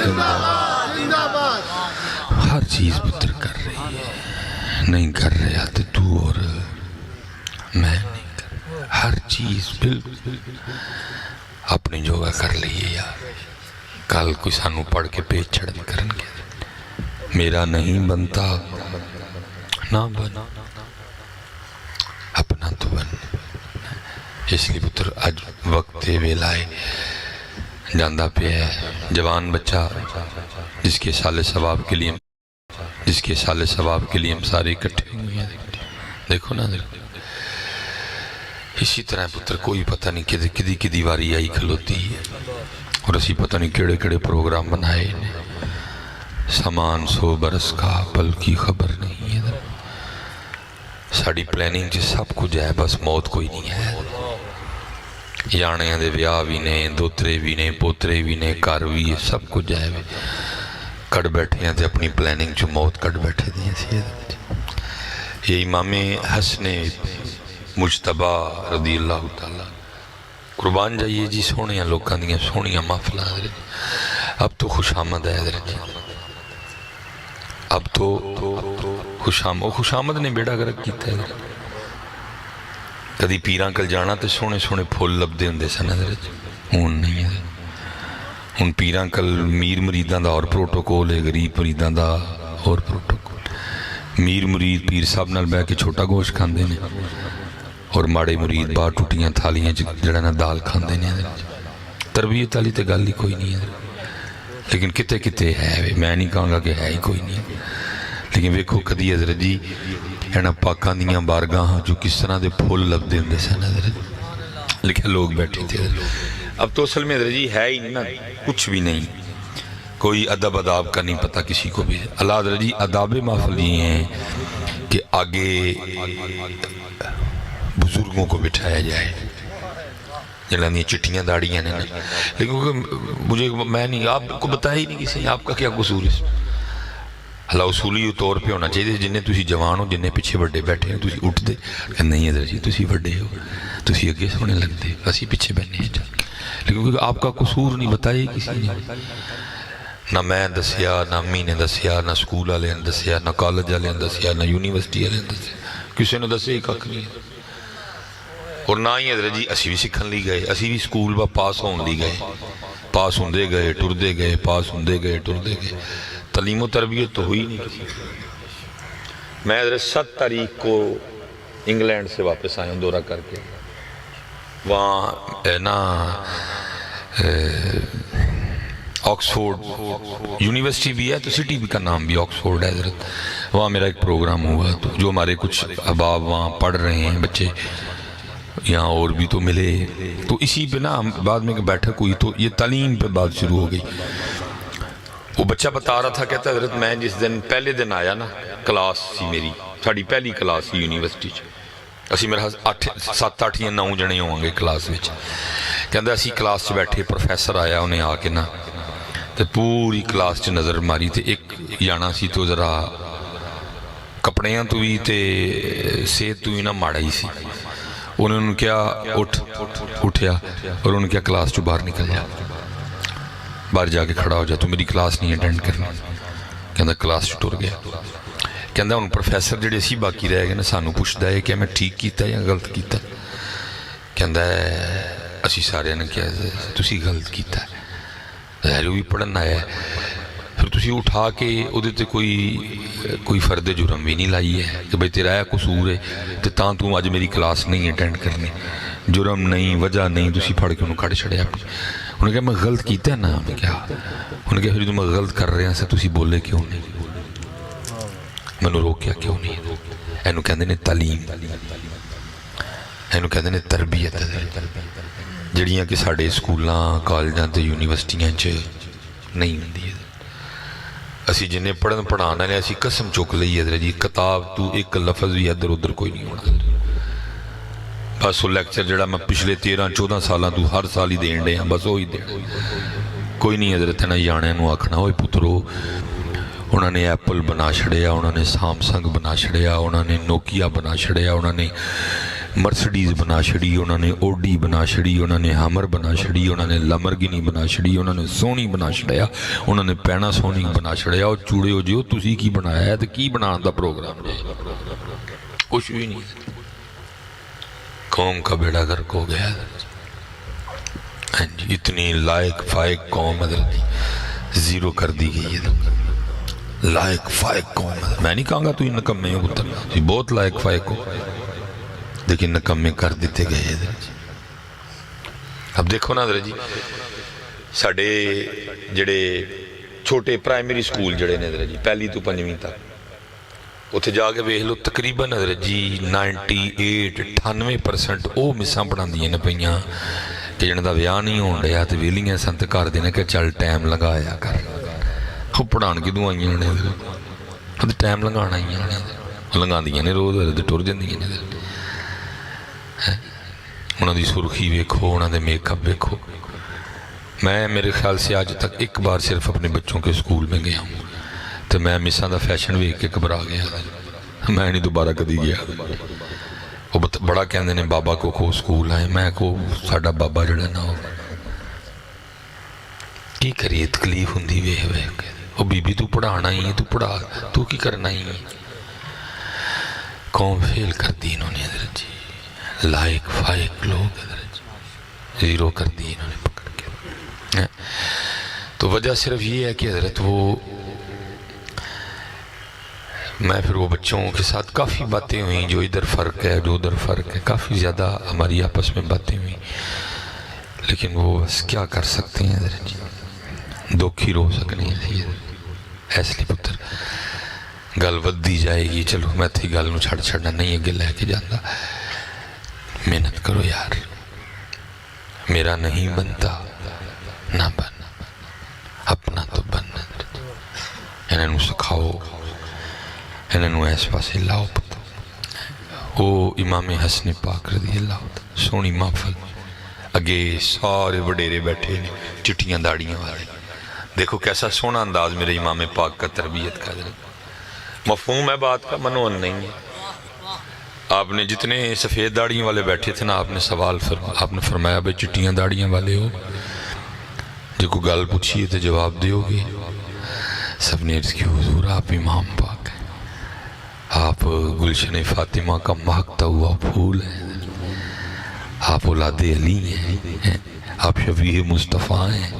ہر چیز پتر کر رہی ہے، نہیں کر رہا تو اور میں نہیں کر رہا. ہر چیز بالکل اپنی جگہ کر لیے. یار کل کوئی سانو پڑھ کے پیچ چھڑن کرن گے، میرا نہیں بنتا نہ بن، اپنا تو بن. اس لیے پتر اج وقت ویلائے جاندہ پہ ہے جوان بچہ جس کے سال ثواب کے لیے ہم سارے اکٹھے ہوئے ہیں. دیکھو نا، دیکھو اسی طرح پتر کوئی پتہ نہیں کدی کدی واری آئی کھلوتی ہے اور اسی پتہ نہیں کیڑے کیڑے پروگرام بنائے نے. سامان 100 برس کا پل کی خبر نہیں ہے. ساڑی پلاننگ جی سب کچھ ہے، بس موت کوئی نہیں ہے. یانیاں دے بیاہ بھی نے، دوترے بھی نے، پوترے بھی نے، کار بھی سب کچھ ہے. کٹ بیٹھے ہیں تے اپنی پلاننگ جو موت کٹ بیٹھے دیں. یہ امام حسن مجتبہ رضی اللہ تعالیٰ قربان جائیے جی. سونیاں لوکاں دیاں سونیاں محفلاں حضرت. اب تو خوش آمد ہے حضرت، اب تو خوش آمد نے بیڑا گرک کیتا ہے. کدی پیراں کل جانا تے سونے سونے پھول لب دے ہندے سن حضرت. ہون نہیں ہے، ہن پیراں کل میر مریداں دا اور پروٹوکول ہے، غریب مریداں دا اور پروٹوکول. میر مرید پیر صاحب نال بہ کے چھوٹا گوشت کھاندے نے اور ماڑے مرید باہر ٹوٹیاں تھالیاں جڑا نا دال کھاندے نے. تربیت والی تے گل ہی کوئی نہیں ہے. لیکن کتے کتے ہے، میں نہیں کہوں گا کہ ہے ہی کوئی نہیں. لیکن ویکھو کدی حضرت جی اینا پاکاں دیاں بارگاہاں جو کس طرح دے پھول لب دے ہندے سن حضرت. لکھے لوگ بیٹھے تھے. اب تو اصل میں حضرت جی ہے ہی نا کچھ بھی نہیں. کوئی ادب اداب کا نہیں پتہ کسی کو بھی. اللہ حضرت جی اداب محفل یہ ہیں کہ آگے بزرگوں کو بٹھایا جائے جنہاں یہ چٹھیاں داڑیاں نے. لیکن مجھے میں نہیں، آپ کو بتایا ہی نہیں کسی نے آپ کا کیا قصور ہے. اللہ اصولی طور پہ ہونا چاہیے جنہیں تسی جوان ہو، جنہیں پیچھے بڑے بیٹھے ہیں تسی اٹھ دے کہ نہیں حضرت جی تسی بڑے ہو، تسی اگے سونے لگ دے، اسی پیچھے بیٹھنے ہیں. لیکن کیونکہ آپ کا قصور نہیں بتایا کسی نے. نہ میں دسیا، نہ امی نے دسیا، نہ سکول والے نے دسیا، نہ کالج والے نے دسیا، نہ یونیورسٹی والے نے دسیا. کسی نے دسے ہی کھ نہیں. اور نہ ہی حضرت جی اسی بھی سکھن لی گئے، اسی بھی سکول با پاس ہون لی گئے. پاس ہوندے گئے ٹردے گئے، پاس ہوندے گئے ٹردے گئے. تعلیم و تربیت تو ہوئی نہیں کسی. میں حضرت 7 تاریخ کو انگلینڈ سے واپس آیا ہوں دورہ کر کے. وہاں نا آکسفورڈ یونیورسٹی بھی ہے تو سٹی بھی کا نام بھی آکسفورڈ ہے حضرت. وہاں میرا ایک پروگرام ہوا تو جو ہمارے کچھ احباب وہاں پڑھ رہے ہیں بچے یہاں اور بھی تو ملے. تو اسی پہ نا بعد میں بیٹھک ہوئی تو یہ تعلیم پہ بات شروع ہو گئی. وہ بچہ بتا رہا تھا، کہتا حضرت میں جس دن پہلے دن آیا نا کلاس سی میری، ساڑی پہلی کلاس سی یونیورسٹی اسی میرا 7-8 یا 9 جنے ہوں گے کلاس وچ. کہندا اسی کلاس چ بیٹھے پروفیسر آیا انہیں آ کے نا تے پوری کلاس چ نظر ماری تے ایک جانا سی تو ذرا کپڑیاں تو بھی تے صحت تو بھی نہ ماڑا ہی سی. انہوں نے کیا اٹھیا اور انہوں نے کیا کلاس چ باہر نکل جا، باہر جا کے کھڑا ہو جا، تو میری کلاس نہیں اٹینڈ کرنی. کہندا کلاس چ ٹر گیا. کہندا ہن پروفیسر جڑے اسی باقی رہ گئے نا سانو پوچھدا ہے کہ میں ٹھیک کیتا یا غلط کیتا. کہندا اسی سارے نے کیا تسی غلط کیتا ہے، ظاہر بھی پڑھن آیا ہے. پھر تسی اٹھا کے ادھے تے کوئی فرد جرم بھی نہیں لائی ہے کہ بھئی تیرا ہے قصور ہے تو تاں تو آج میری کلاس نہیں اٹینڈ کرنی. جرم نہیں وجہ نہیں تسی پھڑ کے انہوں کھڑ چھڑے اپنی انہوں نے کہا میں غلط کیتا ہے نا انہوں نے کہا پھر میں غلط کر رہے ہیں سے تسی بولے کیوں نہیں میں نے روکیا کیوں نہیں اینو کہندے نے تعلیم اینو کہندے نے تربیت جڑیاں کہ ساڑے سکولاں کالجاں تے یونیورسٹیاں چ نہیں ہوندی اسی جنہیں پڑھن پڑھانا نے اسی قسم چک لئی ہے جی کتاب تو ایک لفظ بھی ادھر ادھر کوئی نہیں ہونا بس وہ لیکچر جڑا میں پچھلے 13-14 سالاں تو ہر سال ہی دین دے ہیں بس وہی دے کوئی نہیں حضرت نہ جانے نو آکھنا ہوئے پترو انہوں نے ایپل بنا چھڑیا انہوں نے سامسنگ بنا چھڑیا انہوں نے نوکیا بنا چھڑیا انہوں نے مرسڈیز بنا چھڑی انہوں نے اوڈی بنا چھڑی انہوں نے ہامر بنا چھڑی انہوں نے لمرگنی بنا چھڑی انہوں نے سونی بنا چھڑیا انہوں نے پینا سونی بنا چھڑیا اور چوڑے ہو جیو تسی کی بنایا ہے تو کی بنانا دا پروگرام کچھ بھی نہیں قوم کا بیڑا گرک ہو گیا اتنی لائق فائق قوم زیرو کر دی گئی ہے لائق فائق قوم میں نہیں کہاں گا تو یہ نکمے ہو پتر بہت لائق فائق ہو لیکن نکمے کر دیتے گئے ہیں اب دیکھو نا حضرت جی ساڑھے جڑے چھوٹے پرائمری سکول جڑے نے حضرت جی پہلی تو پنجویں تک اتھے جا کے بیخ لو تقریباً حضرت جی 98-98% او مساں پڑھان دیئے نے پہیاں کہ جنہ دا ویاہ نہیں ہون رہا تو ویلیاں سنت کر دینے کہ چل ٹائم لگایا کر وہ پڑھان کی دوں آئیاں نے حضرت ٹائم لگانا آئیاں نے لگا دیئے نے روز حضرت ٹور جن دیئے نے انہوں دی سرخی ویکھو انہوں دے میک اپ ویکھو میں میرے خیال سے آج تک ایک بار صرف اپنے بچوں کے سکول میں گیا ہوں تو میں مساں دا فیشن ویک کے گھبرا گیا میں نہیں دوبارہ کدی گیا وہ بڑا کہندے نے بابا کو سکول آئے میں کو ساڈا بابا جڑا نہ ہو کی کریے تکلیف ہوندی وے وہ بی بی تو پڑھانا ہی تو پڑھا تو کی کرنا ہی قوم فیل کر دی انہوں نے حضرت جی لائق فائق لوگ حضرت جی زیرو کر دی انہوں نے پکڑ کے تو وجہ صرف یہ ہے کہ حضرت وہ میں پھر وہ بچوں کے ساتھ کافی باتیں ہوئیں جو ادھر فرق ہے جو ادھر فرق ہے کافی زیادہ ہماری آپس میں باتیں ہوئیں لیکن وہ بس کیا کر سکتے ہیں حضرت جی دکھی رو سکنے ہیں ایسے پتر گل ودی جائے گی چلو میں تھی گل نو چھڑ چھڑنا نہیں ہے گل ہے کہ جاندہ محنت کرو یار میرا نہیں بنتا نہ بن اپنا تو بن انہیں نو سکھاؤ انہیں نو ایس پاسے لاؤ پتا وہ امام حسن پاک رضی اللہ سونی محفل اگے سارے وڈیرے بیٹھے چٹیاں داڑیاں والے دیکھو کیسا سونا انداز میرے امام پاک کا تربیت کا مفہوم ہے بات کا منون نہیں ہے آپ نے جتنے سفید داڑیاں والے بیٹھے تھے نا آپ نے سوال آپ نے فرمایا بھئی چٹیاں داڑیاں والے ہو جو کو گل پوچھئے تو جواب دیو گے سب نے عرض کی حضور آپ امام پاک ہیں آپ گلشن فاطمہ کا مہکتا ہوا پھول ہیں آپ اولاد علی ہیں آپ شفیع مصطفیٰ ہیں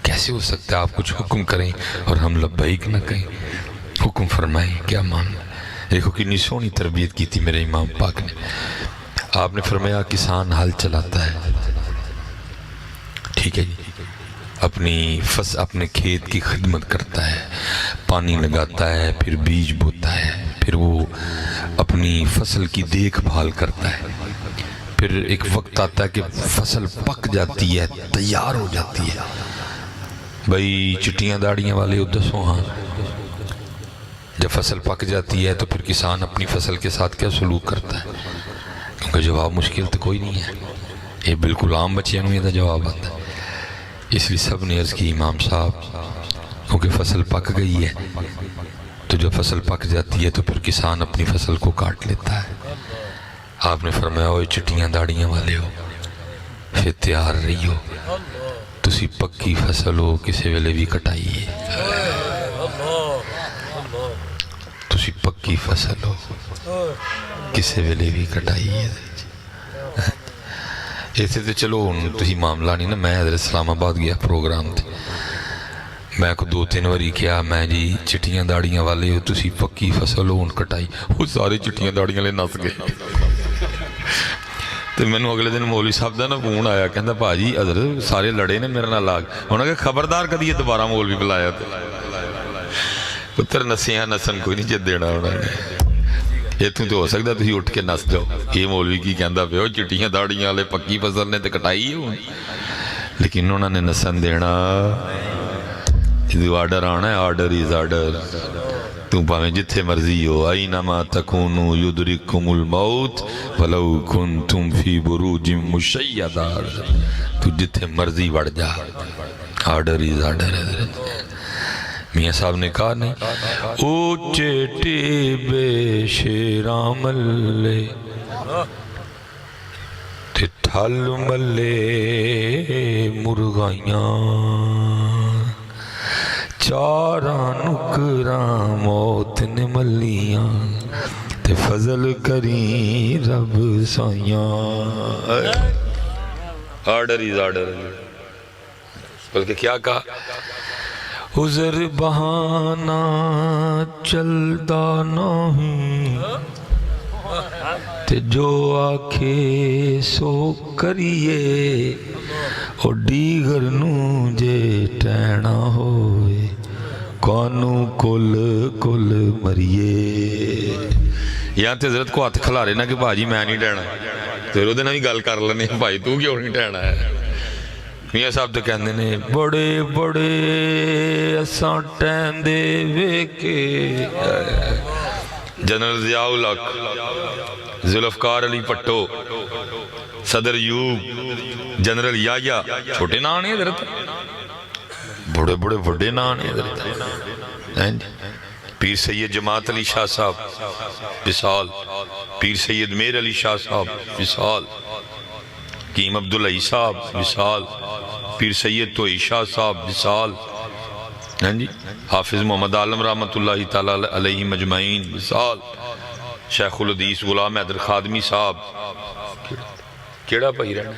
کیسے ہو سکتا ہے آپ کچھ حکم کریں اور ہم لبیک نہ کہیں حکم فرمائیں کیا ماننا دیکھو کتنی سونی تربیت کی تھی میرے امام پاک نے آپ نے فرمایا کسان ہل چلاتا ہے ٹھیک ہے جی اپنے کھیت کی خدمت کرتا ہے پانی لگاتا ہے پھر بیج بوتا ہے پھر وہ اپنی فصل کی دیکھ بھال کرتا ہے پھر ایک وقت آتا ہے کہ فصل پک جاتی ہے تیار ہو جاتی ہے بھئی چٹیاں داڑیاں والے ادسوں ہاں جب فصل پک جاتی ہے تو پھر کسان اپنی فصل کے ساتھ کیا سلوک کرتا ہے کیونکہ جواب مشکل تو کوئی نہیں ہے یہ بالکل عام بچیاں میں جواب آتا ہے اس لیے سب نے عرض کی امام صاحب کیونکہ فصل پک گئی ہے تو جب فصل پک جاتی ہے تو پھر کسان اپنی فصل کو کاٹ لیتا ہے آپ نے فرمایا ہوئے چٹیاں داڑیاں والے ہو پھر تیار رہی ہو تسی پکی فصل ہو کسے ویلے بھی کٹائیے تسی پکی فصل ہو کسے ویلے بھی کٹائیے ایسے تو چلو تسی معاملہ نہیں نا میں حضرت اسلام آباد گیا پروگرام تھے میں کو 2-3 واری کیا میں جی چٹیاں داڑیاں والے ہو تسی پکی فصل ہو ان کٹائی وہ سارے چٹیاں داڑیاں لے نس گئے تو مینوں اگلے دن مولوی صاحب کا نا فون آیا کہندا بھاجی حضرت سارے لڑے نے میرے نال لاگ انہاں کہ خبردار کدی یہ دوبارہ مولوی بلایا تو پتر نسیاں نسن کوئی نہیں جد دینا انہوں نے اتوں تو ہو سکتا تھی اٹھ کے نس جاؤ یہ مولوی کی کہندا پیو چٹیاں داڑیاں والے پکی فصل نے تو کٹائی ہے لیکن انہوں نے نسن دینا جو آرڈر آنا ہے آرڈر از آرڈر تو پاویں جتھے مرضی ہو اینما تکونو یدرککم الموت ولو کنتم فی بروج مشیدہ تو جتھے مرضی بڑھ جا آرڈر از آرڈر ہے میاں صاحب نے کہا نہیں اوچے ٹیبے شیران ملے تے ٹھل ملے مرغائیاں چاراں نکراں موت نے ملیاں تے فضل کریں رب سائیاں آرڈر از آرڈر بلکہ کیا کہا عذر بہانہ چلدا نہیں تے جو آکھے سو کریے او دیگر نو جے ٹینا ہوئے کانو کل کل مریے یہاں تے حضرت کو ہاتھ کھلا رہے نا کہ بھاجی میں نہیں ٹینا تو رو دینا بھی گل کر لینے بھائی تو کیوں نہیں ٹینا ہے میاں صاحب تو کہندے نے بڑے بڑے اساں ٹین دے ویکے جنرل ضیاء الحق ذوالفقار علی پٹو صدر یوب جنرل یایا چھوٹے نام نہیں حضرت بڑے بڑے بڑے نام نہیں حضرت پیر سید جماعت علی شاہ صاحب وصال پیر سید میر علی شاہ صاحب وصال کیم عبداللہ صاحب وصال پیر سید توئی شاہ صاحب وصال حافظ محمد عالم رحمت اللہ تعالیٰ علیہ مجمعین وصال شیخ الحدیث غلام حیدر خادمی صاحب کیڑا پہی رہنا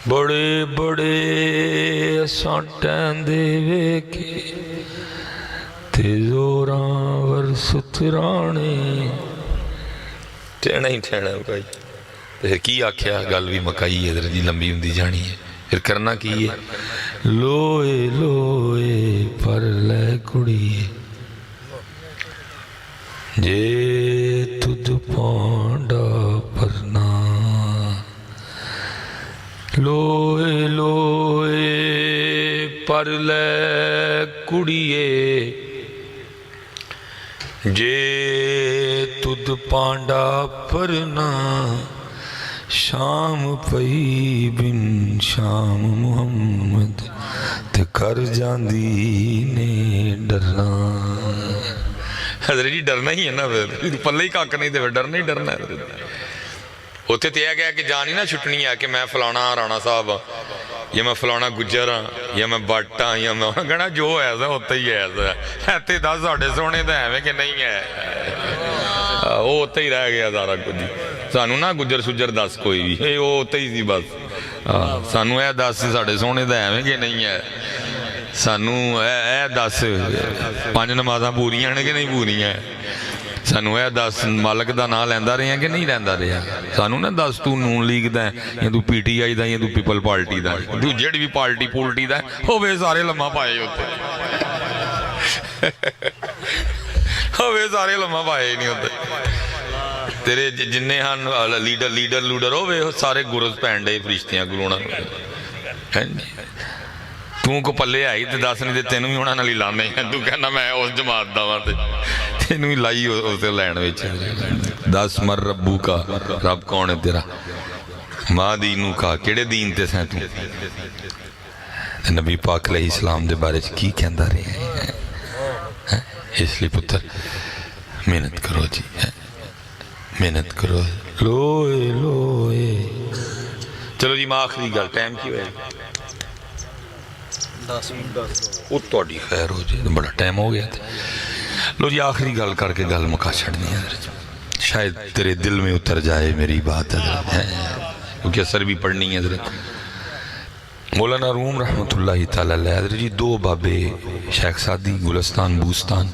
بڑے بڑے سانٹین دے ویکے تے زوراں ور سترانے ٹھینا ہی ٹھینا بھائی پھر کی آکھیا گل بھی مکائی ہے درجی لمبی ہوندی جانی ہے پھر کرنا کی ہے لوئے لوئے پر لے کڑی جے تجھ پانڈا پرنا لوئے لوئے پر لے کڑیے جے تجھ پانڈا پرنا شام پئی بن شام محمد تے کر جاندی نے ڈرنا حضرت جی ڈرنا ہی ہے نا پھر پلے ہی کاک نہیں تھے پھر ڈرنا ہی ڈرنا ہے ہوتے تو یہ گیا کہ جانی نہ چھٹنی ہے کہ میں فلانا رانا صاحب ہاں یا میں فلانا گجر ہاں یا میں بٹ ہاں یا میں کہنا جو ایسا ہوتا ہی ایسا ہے تے دس ساڑھے سونے تو ہے کہ نہیں ہے وہ ہوتا ہی رہ گیا سارا کچھ سانو نا گجر سجر دس کوئی بھی وہ ہوتا ہی سی بس سانو اے دس ساڑھے سونے تو ہے کہ نہیں ہے سانو اے دس پانچ نمازاں پوریاں نے کہ نہیں پوریاں سانو اے دس مالک دا نام لیندہ رہے ہیں کہ نہیں لیندہ رہے ہیں سانو نا دس تو نون لیگ دا ہے یا تو پی ٹی آئی دا یا تو پیپل پارٹی دا ہے تو جڑی بھی پارٹی پولٹی دا ہے ہوئے سارے لمحہ پائے ہوتے ہوئے سارے لمحہ پائے نہیں ہوتے تیرے جنہیں ہاں لیڈر ہوئے سارے گرز پینڈے فرشتیاں گلونا تو کو پلے آئی تے دس نہیں تے تینوں ہی ہونا نہ لانے ہیں تو کہنا میں اس جماعت دا وہاں تے تینوں ہی لائی اسے لین ویچ دس مر ربو کا رب کون ہے تیرا ماں دینوں کا کیڑے دین تے سیں تو نبی پاک علیہ السلام دے بارے کی کہندہ رہے ہیں اس لیے پتر محنت کرو جی محنت کرو لوئے لوئے چلو جی میں آخری گل ٹائم کی ہوئے وہ توڑی خیر ہو جائے بڑا ٹائم ہو گیا تھا لو جی آخری گل کر کے گل مکا چھڑنی ہے شاید تیرے دل میں اتر جائے میری بات حضرت کیونکہ اثر بھی پڑھنی ہے حضرت مولانا روم رحمت اللہ تعالیٰ علیہ حضرت جی دو بابے شیخ سعدی گلستان بوستان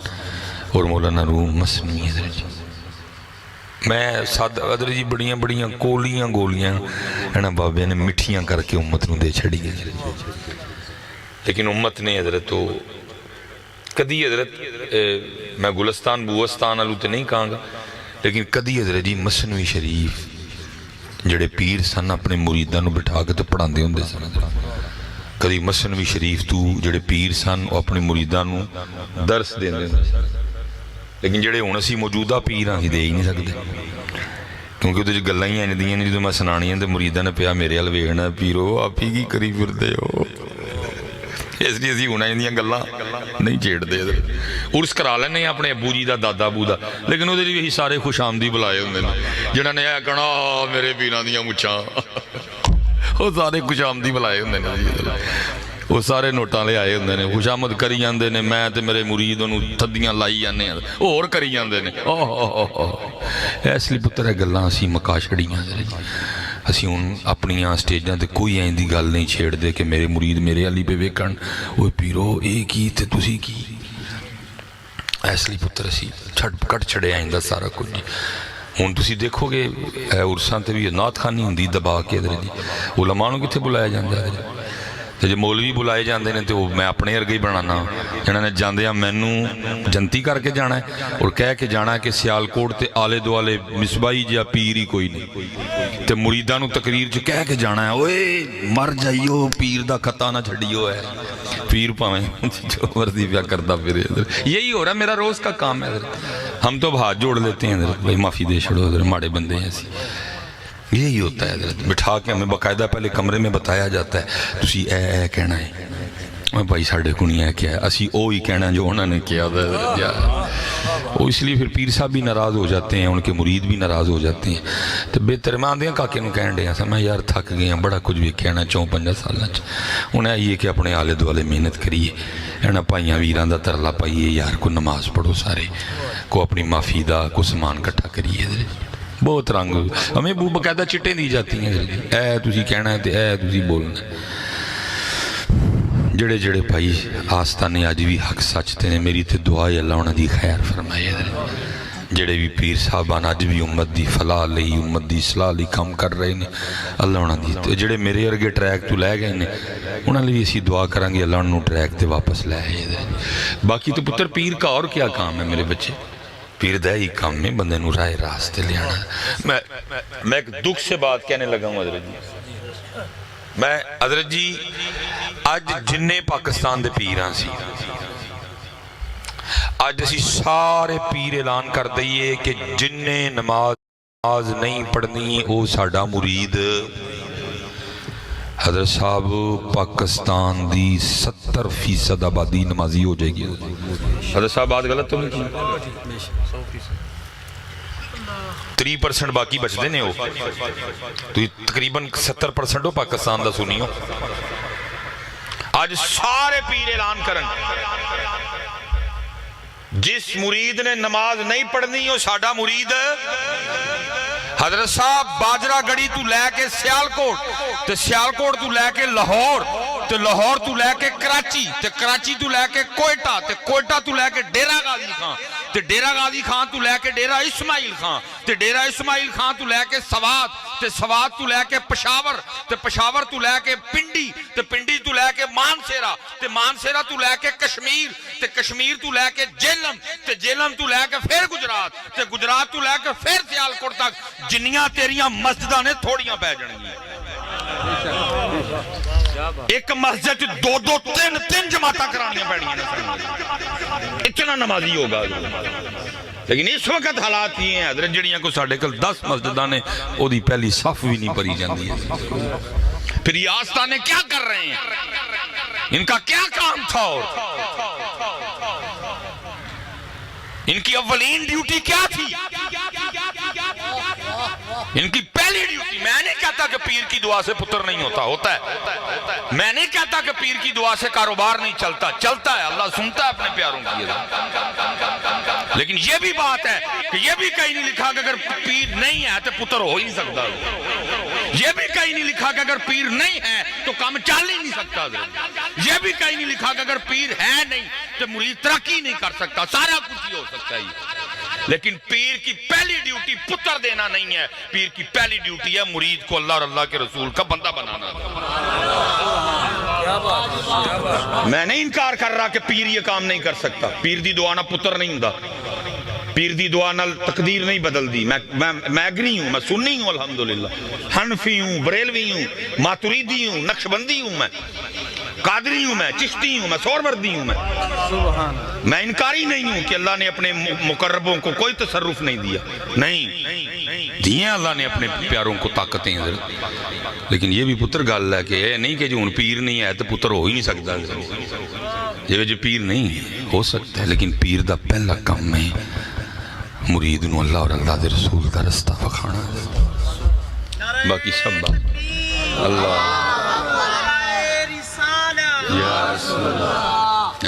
اور مولانا روم مسنوی حضرت جی میں سد ادر جی بڑیاں بڑیاں کولیاں گولیاں انہاں بابے نے مٹھیاں کر کے امت نو دے چھڑی ہے، لیکن امت نے حضرت تو کدی حضرت میں گلستان بوستان والوں تے نہیں کہاں گا، لیکن کدی حضرت جی مثنوی شریف جڑے پیر سن اپنے مریداں نو بٹھا کے تے پڑھاندے ہوندے سن، کدی مثنوی شریف تو جڑے پیر سن وہ اپنے مریداں نو درس دیندے ہوندے سن، لیکن جڑے ہن اسی موجودہ پیر ہاں دے ہی نہیں سکتے، کیونکہ وہ گلاں ہی ایویں دیاں نے جدوں میں سنانیاں تے مریداں نے پیا میرے ول ویکھنا پیرو آپ ہی کی کری پھردے ہو، اس لیے اسی ہن ایندیاں گلاں نہیں چھیڑدے۔ عرس کرا لینے اپنے ابو جی دا دادا ابو دا، لیکن وہ بھی سارے خوش آمدی بلائے ہوندے نے، جنہاں نے کہنا میرے پیراں دیاں مچھاں، وہ سارے خوش آمدی بلائے ہوندے نے، وہ سارے نوٹاں لے آئے ہوندے نے، خوش آمد کری جاندے نے، میں تے میرے مرید انہوں تھدیاں لائی جانے ہیں، اور کری جاندے نے۔ اس لیے پتر ہے گلاں اسی مکا چھڑیاں، اسی ہن اپنیاں سٹیجاں تے کوئی ایندی گل نہیں چھیڑ دے کہ میرے مرید میرے علی پہ ویکھن اوے پیرو اے کی تے تسی کی، اس لیے پتر اسی چھٹ کٹ چھڑے آئندہ سارا کچھ۔ ہن تسی دیکھو گے عرساں تے بھی نعت خوانی ہوندی دبا کے علماء نوں کتھے بلایا جاندا ہے، جب مولوی بلائے جاندے نے تو میں اپنے ارگے ہی بنانا، جنہاں نے جاندے ہیں مینوں جنتی کر کے جانا ہے اور کہہ کے جانا ہے کہ سیالکوٹ تے آلے دوالے مصباحی جا پیر ہی کوئی نہیں، تے مریداں نوں تقریر چ کہہ کے جانا ہے اوے مر جائیو پیر دا خطا نہ چھڑیو ہے، پیر پاویں جو مرضی پیا کرتا پھرے، یہی ہو رہا ہے میرا روز کا کام ہے۔ ہم تو ہاتھ جوڑ لیتے ہیں حضرت بھائی معافی دے چھڑو حضرت ماڑے بندے ہیں ایسی، یہی ہوتا ہے حضرت، بٹھا کے ہمیں باقاعدہ پہلے کمرے میں بتایا جاتا ہے تسی اے کہنا ہے، میں بھائی ساڑھے کو نہیں ہے کیا ہے، اسی او ہی کہنا جو انہوں نے کیا تھا، وہ اس لیے پھر پیر صاحب بھی ناراض ہو جاتے ہیں، ان کے مرید بھی ناراض ہو جاتے ہیں، تو بہتر میں آندے ہیں کاکے نوں کہن دے ہیں میں یار تھک گئے ہیں بڑا کچھ بھی کہنا 4-5 سالاں چ، انہیں یہ کہ اپنے آلے دوالے محنت کریے، انہاں پائیاں ویراں دا ترلا پائیے یار کو نماز پڑھو سارے کو اپنی معافی دا کو سامان کٹھا کریے، بہت رنگ ہمیں باقاعدہ چٹیں دی جاتی ہیں، اے تسی کہنا ہے تے اے تسی بولنا ہے۔ جڑے جڑے بھائی آستانے آج بھی حق سچتے ہیں، میری تے دعا ہے اللہ انہاں دی خیر فرمائے، جڑے بھی پیر صاحبان آج بھی امت دی فلاح لئی امت دی اصلاح لئی کام کر رہے ہیں، اللہ انہاں دی جڑے میرے ارگے ٹریک تو لے گئے ہیں انہاں لئے اسی دعا کریں گے اللہ انہوں ٹریک تے واپس لے آئے۔ باقی تو پتر پیر کا اور کیا کام ہے میرے بچے، پیر دہ ہی کام میں بندے نو رائے راستے لے آنا۔ میں ایک دکھ سے بات کہنے لگا ہوں حضرت جی، میں حضرت جی آج جننے پاکستان دے پیراں سی آج اسی سارے پیر اعلان کر دئیے کہ جننے نماز نہیں پڑھنی او ساڈا مرید، حضرت صاحب پاکستان دی 70% آبادی نمازی ہو جائے گی۔ حضرت صاحب بات غلط تو نہیں کی، 3% باقی بچ دینے ہو تو تقریباً 70% ہو پاکستان دا سنی ہو۔ آج سارے پیر اعلان کرن جس مرید نے نماز نہیں پڑھنی ہو ساڈا مرید، حضرت صاحب باجرہ گڑی تو لے کے سیالکوٹ تے سیالکوٹ تو لے کے لاہور تے لاہور تو لے کے کراچی تے کراچی تو لے کے کوئٹہ تے کوئٹہ تو لے کے ڈیرہ غازی خان تے ڈیرہ غازی خان تو لے کے ڈیرہ اسماعیل خان تے ڈیرہ اسماعیل خان تو لے کے سوات تے سوات تو لے کے پشاور تے پشاور تو لے کے پنڈی تے پنڈی تو لے کے مانسیرہ تے مانسیرہ تو لے کے کشمیر تے کشمیر تو لے کے جیلم تے جیلم تو لے کے پھر گجرات تے گجرات تو لے کے پھر سیالکوٹ تک جنیاں تیریاں مسجدہ نے تھوڑیاں پہ جڑیں گی۔ ایک مسجد 2-3 جماعتاں کرانیاں پڑھنیاں نے، اتنا نمازی ہوگا۔ لیکن اس وقت حالات یہ ہیں حضرت جڑیاں کو ساڑھے کل 10 مسجدہ نے او دی پہلی صف بھی نہیں پڑھی جاندی ہے۔ پھر یہ آستانے کیا کر رہے ہیں، ان کا کیا کام تھا، اور ان کی اولین ڈیوٹی کیا تھی، ان کی پہلی ڈیوٹی۔ میں نہیں کہتا کہ پیر کی دعا سے پتر نہیں ہوتا، ہوتا ہے۔ میں نہیں کہتا کہ پیر کی دعا سے کاروبار نہیں چلتا، چلتا ہے، اللہ سنتا ہے اپنے پیاروں کی۔ لیکن یہ بھی بات ہے کہ یہ بھی کہیں نہیں لکھا کہ اگر پیر نہیں ہے تو پتر ہو ہی سکتا، یہ بھی کہیں نہیں لکھا کہ اگر پیر نہیں ہے تو کام چل ہی نہیں سکتا، یہ بھی کہیں نہیں لکھا کہ اگر پیر ہے نہیں تو مرید ترقی نہیں کر سکتا، سارا کچھ ہی ہو سکتا ہے۔ لیکن پیر کی پہلی ڈیوٹی پتر دینا نہیں ہے، پیر کی پہلی ڈیوٹی ہے مرید کو اللہ اور اللہ کے رسول کا بندہ بنانا۔ میں نہیں انکار کر رہا کہ پیر یہ کام نہیں کر سکتا، پیر دی دعا نہ پتر نہیں ہوندا، پیر دی دعا نہ تقدیر نہیں بدل دی۔ میں اگری ہوں، میں سنی ہوں الحمدللہ، حنفی ہوں، بریلوی ہوں، ماتریدی ہوں، نقشبندی ہوں، میں قادری ہوں، میں چشتی ہوں، میں سہروردی ہوں، میں انکاری نہیں ہوں کہ اللہ نے اپنے مقربوں کو کوئی تصرف نہیں دیا، نہیں دیے اللہ نے اپنے پیاروں کو طاقتیں، لیکن یہ بھی پتر گل ہے کہ یہ نہیں کہ جو ان پیر نہیں ہے تو پتر ہو ہی نہیں سکتا، یہ جو پیر نہیں ہو سکتا ہے، لیکن پیر دا پہلا کام ہے مرید نو اللہ اور اللہ دے رسول دا رستہ وکھانا، باقی سب بات اللہ یا رسول اللہ۔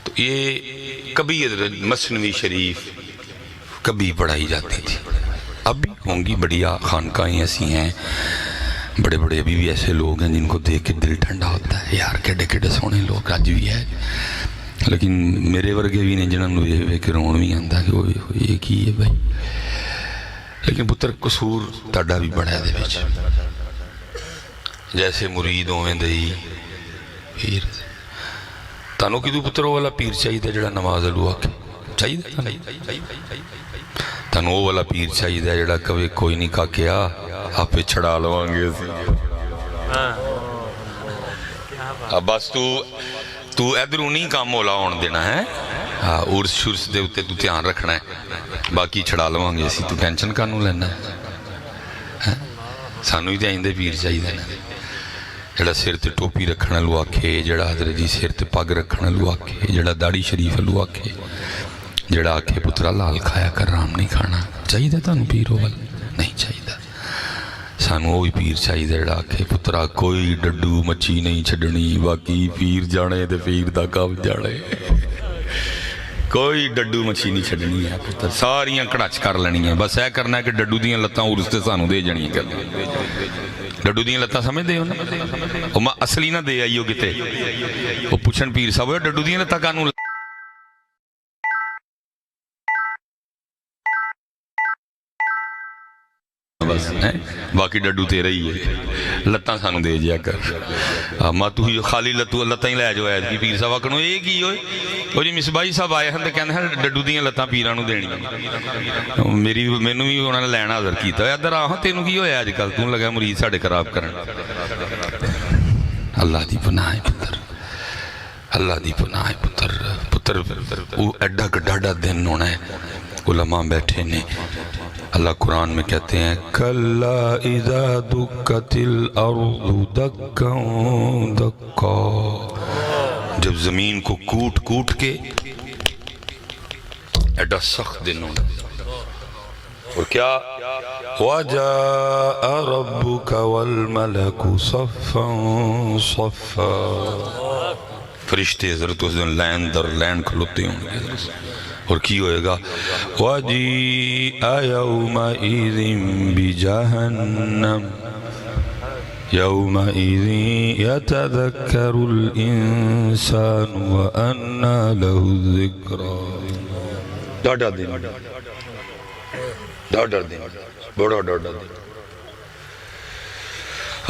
تو یہ کبھی مثنوی شریف کبھی پڑھائی جاتی تھی، اب بھی ہوں گی، بڑیا خانقاہیں ایسی ہیں، بڑے بڑے ابھی بھی ایسے لوگ ہیں جن کو دیکھ کے دل ٹھنڈا ہوتا ہے، یار کیڈے کیڈے سونے لوگ اج بھی ہے، لیکن میرے ورگے بھی نے جنہوں نے ویکھ کے رون بھی آندا کہ وہ یہ کی ہے بھائی، لیکن پتر قصور تہاڈا بھی بڑا ہے دے وچ، جیسے مرید ہوویں دئی پیر، تانوں کدوں پتر وہ والا پیر چاہیے جڑا نماز الو آکھے، چاہیے تانوں وہ والا پیر چاہیے جڑا کبھی کوئی نہیں کاکیا آپ چھڑا لواں گے بس تو ادھروں نہیں کام مولا ہون دینا ہے، عرس شرس دے اتے تو دھیان رکھنا ہے، باقی چھڑا لواں گے اسی، تو ٹینشن کانوں لینا ہے، سانوں ہی تے آئندے پیر چاہیے جڑا سر تے ٹوپی رکھنا لو آکھے، جڑا حضرت جی سر تے پگ رکھنا لو آکھے، جڑا داڑھی شریف لو آکھے، جڑا آکھے پترا لال کھایا کر رام نہیں کھانا، چاہیے تانوں پیر ہو نہیں چاہیے، سانوں وہی پیر چاہیے جڑا آکھے پترا کوئی ڈڈو مچھی نہیں چھڈنی، باقی پیر جانے تے پیر دا کام جانے، کوئی ڈڈو مچھی نہیں چھڈنی ہے پتر، ساریاں کڑچ کر لینی ہیں، بس اے کرنا ہے کہ ڈڈو دیاں لتاں عرس تے سانوں دے جانیاں کرنی، ڈڈو دیاں لتاں سمجھ دے ہو نا، وہ میں اصلی نہ دے آئیو کتے، وہ پوچھن پیر صاحب ڈڈو دیاں لتاں کانوں باقی ڈڈو تیرا ہی ہے، لتاں سانوں دے جیا کر، ماں تو ہی خالی لتاں ہی لے جو ہے کہ پیر صاحب آکھنو یہ کی ہوئے، وہ جی مصباحی صاحب آئے ہیں تو کہنے ہیں ڈڈو دیاں لتاں پیرانو دینی، مینوں بھی انہوں نے لینا حضر کیتا ہے، ادھر آہاں تینوں کی ہویا آج کل توں لگا مرید ساڑھے خراب کرن، اللہ دی پناہ پتر، اللہ دی پناہ پتر وہ ایڈا گڈاڈا دن ہونا ہے، علماء بیٹھے نے، اللہ قرآن میں کہتے ہیں کَلَّا اِذَا دُكَّتِ الْأَرْضُ دَكًّا دَكًّا، جب زمین کو کوٹ کوٹ کے، ایڈا سخت دن ہونا، اور کیا وَجَاءَ رَبُّكَ وَالْمَلَكُ صَفًّا صَفًّا، فرشتے حضرت اس دن لین در لین کھلوتے ہوں گے، اور کی ہوئے گا وَجِيءَ يَوْمَئِذٍ بِجَهَنَّمَ يَوْمَئِذٍ يَتَذَكَّرُ الْإِنسَانُ وَأَنَّى لَهُ الذِّكْرَى، ڈاڈا دن، ڈاڈا دن، بڑا ڈاڈا دن،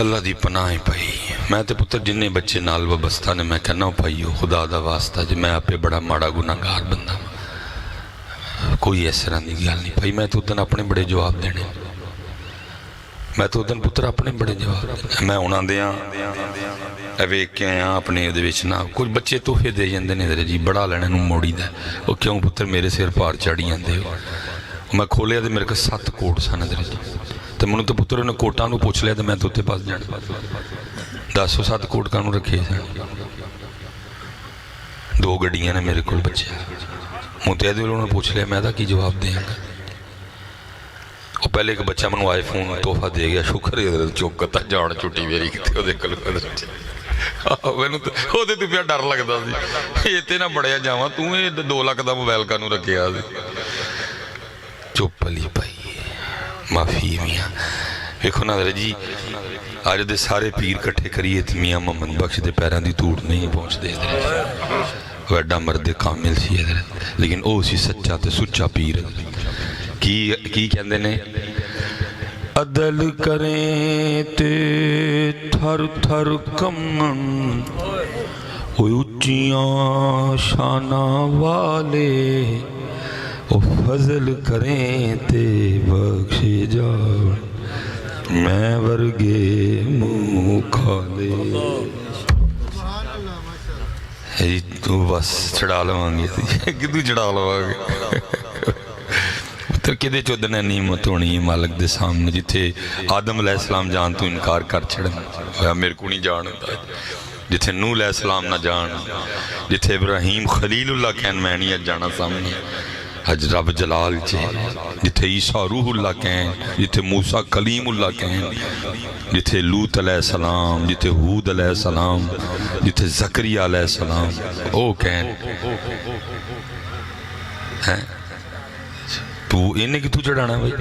اللہ دی پناہ پائی، میں تے پتر جننے بچے نال وابستہ نے میں کہنا پائیو خدا دا واسطہ جی میں آپ بڑا ماڑا گناہگار بندہ، کوئی ایسے رہن دی گیال نہیں پائی، میں تو ادھن اپنے بڑے جواب دینے، میں تو ادھن پتر اپنے بڑے جواب دینے، میں انہاں دیاں ایک کے آیاں اپنے ادھویچنا، کچھ بچے توفے دے جاندے نے درے جی بڑا لینے نو موڑی دے، وہ کیوں پتر میرے سیر پار چاڑی جاندے ہو، میں کھولیا دے میرے کا 7 کوٹ سانے درے جی، تو منو تو پتر انہوں کوٹاں نو پوچھ لیا تو میں تو تے پاس جانا، 10-7 کوٹ کانو رکھے جانا، 2 گڑیاں نے میرے کل بچے، متحدی انہوں نے پوچھ لیا میں دا کی جواب دیں گا، وہ پہلے ایک بچہ منو آئی فون تحفہ دے گیا، شکر ہے حضرت چوکتا جان چھوٹی میری کتے ہو دے کلو حضرت، وہ دے تو پیا ڈر لگتا سی، یہ تے نہ بڑھیا جاواں تو یہ 2 لاکھ دا موبائل کانو رکھے آدھے، چوپ علی پائی معافی میاں، ایکھو نا حضرت جی آج دے سارے پیر کٹھے کریے تھی میاں محمد بخش دے پیران دی توڑ نہیں پہنچ دے وہ ایڈا مرد کامل سی حضرت، لیکن او سی سچا تے سچا پیر۔ کی کہندے نے عدل کریں تے تھر تھر کمن، وہ اچیاں شانہ والے، وہ فضل کریں تے بخشے جان، میں ورگے منہ کھالے۔ تو بس چڑھا لواں گے، کدو چڑھا لواں گے؟ تو کدے چودنے نعمت ہونی مالک دے سامنے، جتھے آدم علیہ السلام جان تو انکار کر چھڑنا، میرے کو نہیں جان ہوتا، جتھے نوح علیہ السلام نہ جان، جتھے ابراہیم خلیل اللہ کہن میں نہیں جانا سامنے حج رب جلال چے، جتھے عیسیٰ روح اللہ کہن، جتھے موسیٰ کلیم اللہ کہن، جتھے لوط علیہ السلام، جتھے ہود علیہ السلام، جتھے زکریہ علیہ السلام او کہن تو انہیں کی تو چڑھانا بھائی؟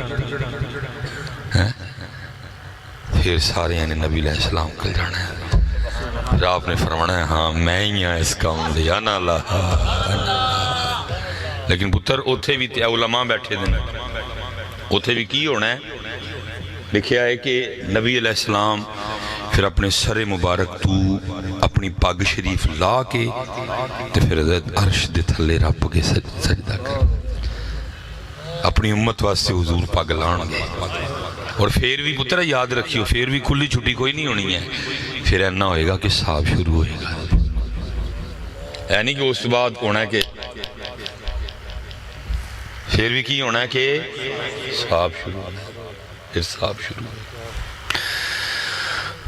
پھر سارے یعنی نبی علیہ السلام کل جانا ہے، پھر آپ نے فرمانا ہے ہاں میں ہی ہاں اس کام دے انا لہا۔ لیکن پتر اوتھے بھی علماء بیٹھے دیں، اوتھے بھی کی ہونا ہے؟ لکھیا ہے کہ نبی علیہ السلام پھر اپنے سر مبارک تو اپنی پگ شریف لا کے تے پھر حضرت عرش دے تھلے رب کے سجدہ کر، اپنی امت واسطے حضور پگ لان گے۔ اور پھر بھی پتر یاد رکھیو، پھر بھی کھلی چھٹی کوئی نہیں ہونی ہے، پھر اینا ہوئے گا کہ صاحب شروع ہوئے گا، یعنی کہ اس بعد ہونا ہے کہ پھر بھی کی ہونا ہے کہ صاحب شروع ہونا ہے، پھر صاحب شروع ہونا ہے۔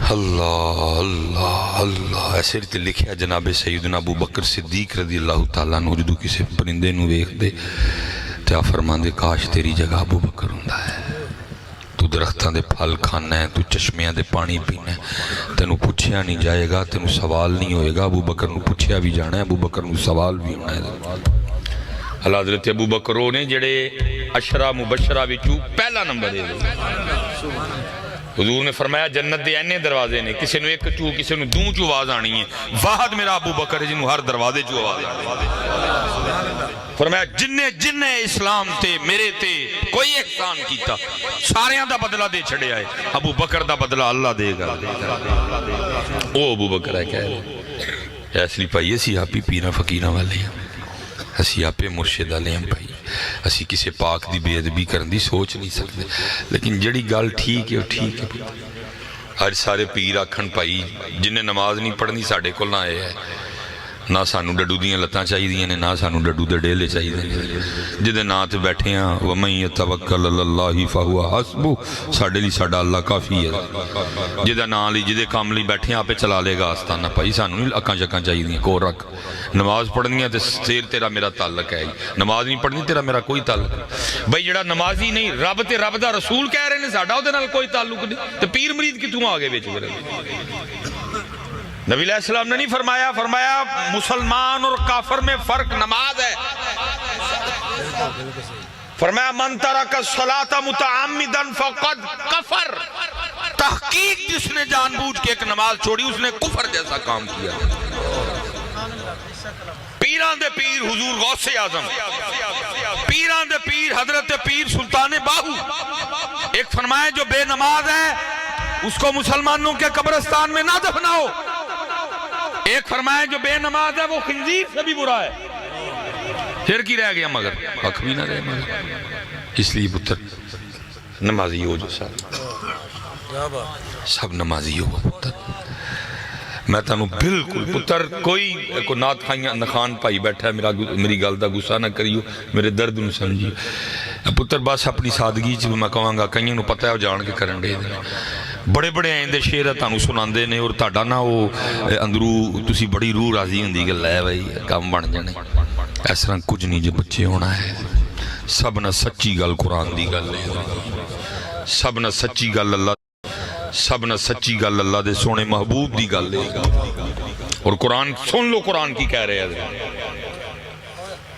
اللہ اللہ اللہ، ایسے رہتے لکھیا جناب سیدنا ابو بکر صدیق رضی اللہ تعالیٰ عنہ جدو کسی پرندے نو ویکھ دے تے فرمان دے کاش تیری جگہ ابو بکر ہوندا ہے، تو درختاں دے پھل کھانا ہے، تو چشمیاں دے پانی پینا ہے، تینوں پوچھیا نہیں جائے گا، تینوں سوال نہیں ہوئے گا، ابو بکر نو پوچھیا بھی جانا ہے، ابو بکر نو سوال بھی ہونا ہے۔ اللہ حضرت ابو بکر نے جڑے عشرہ مبشرہ وچوں پہلا نمبر دے حضور نے فرمایا جنت دے اینے دروازے نے، کسی نو ایک چو کسی نو دوں چو آواز آنی ہے، واحد میرا ابو بکر ہے جنہوں ہر دروازے چو آواز آنی ہے۔ فرمایا جننے اسلام تے میرے تے کوئی احسان کیتا ساریاں دا بدلہ دے چھڑے آئے، ابو بکر دا بدلہ اللہ دے گا۔ او ابو بکر ہے کہہ رہے اس لیے پائیے سی آپ ہی پیرہ فقیرہ والے ہیں، اسی آپ مرشد والے ہیں بھائی، اسی کسی پاک دی بے ادبی کرن دی سوچ نہیں سکتے، لیکن جڑی گل ٹھیک ہے وہ ٹھیک ہے۔ آج سارے پیر آکھن بھائی جنہیں نماز نہیں پڑھنی ساڑھے کو نہ آئے ہے، نہ سانو ڈڈو دیاں لتاں چاہی دیاں نے، نہ سانو ڈڈو دے ڈیلے چاہی دیاں، جدے نا تے بیٹھے ہیں وَمَن يَتَوَكَّلْ عَلَى اللَّهِ فَهُوَ حَسْبُهُ، ساڑھے لی ساڑھا اللہ کافی ہے، جدے نا لی جدے کام لی بیٹھے ہیں آپ چلا لے گا آستانہ پائی، سانو نہیں اکاں چکاں چاہی دیاں، کو رکھ نماز پڑھنی ہے تے تیرا میرا تعلق ہے، نماز نہیں پڑھنی تیرا میرا کوئی تعلق نہیں بھائی، جڑا نمازی نہیں رب تے رب دا رسول کہہ رہے ہیں ساڑھا دے نال کوئی تعلق نہیں، تے پیر مرید کی توں آگے بیچ گئے۔ نبی علیہ السلام نے نہیں فرمایا، فرمایا مسلمان اور کافر میں فرق نماز ہے، فرمایا من ترک الصلاۃ متعمدا فقد کفر، تحقیق جس نے جان بوجھ کے ایک نماز چھوڑی اس نے کفر جیسا کام کیا۔ پیران دے پیر حضور غوث اعظم، پیران دے پیر حضرت پیر سلطان باہو، ایک فرمایا جو بے نماز ہے اس کو مسلمانوں کے قبرستان میں نہ دفناؤ، ایک فرمایا جو بے نماز ہے وہ خنزیر سے بھی برا ہے، پھر کی رہ گیا مگر حق بھی نہ رہے مگر۔ اس لیے پتر نمازی ہو جو سب نمازی ہو پتر، میں تانوں بالکل پتر کوئی کو نات نخان پائی بیٹھا ہے میری گل دا غصہ نہ کریو، میرے درد نو سمجھیو پتر، بس اپنی سادگی چ میں کہاں گا کئیوں نو پتہ ہے جان کے کرن دے بڑے بڑے آئندے شیر تانوں سناندے نے، اور تہاڈا نا وہ اندروں تسی بڑی روح راضی ہوندی کہ لے بھائی کام بن جانے، اس طرح کچھ نہیں جو بچے ہونا ہے، سب نہ سچی گل قرآن دی گل ہے، سب نہ سچی گل اللہ، سب نہ سچی گل اللہ دے سونے محبوب دی گل ہے، اور قرآن سن لو قرآن کی کہہ رہے ہیں۔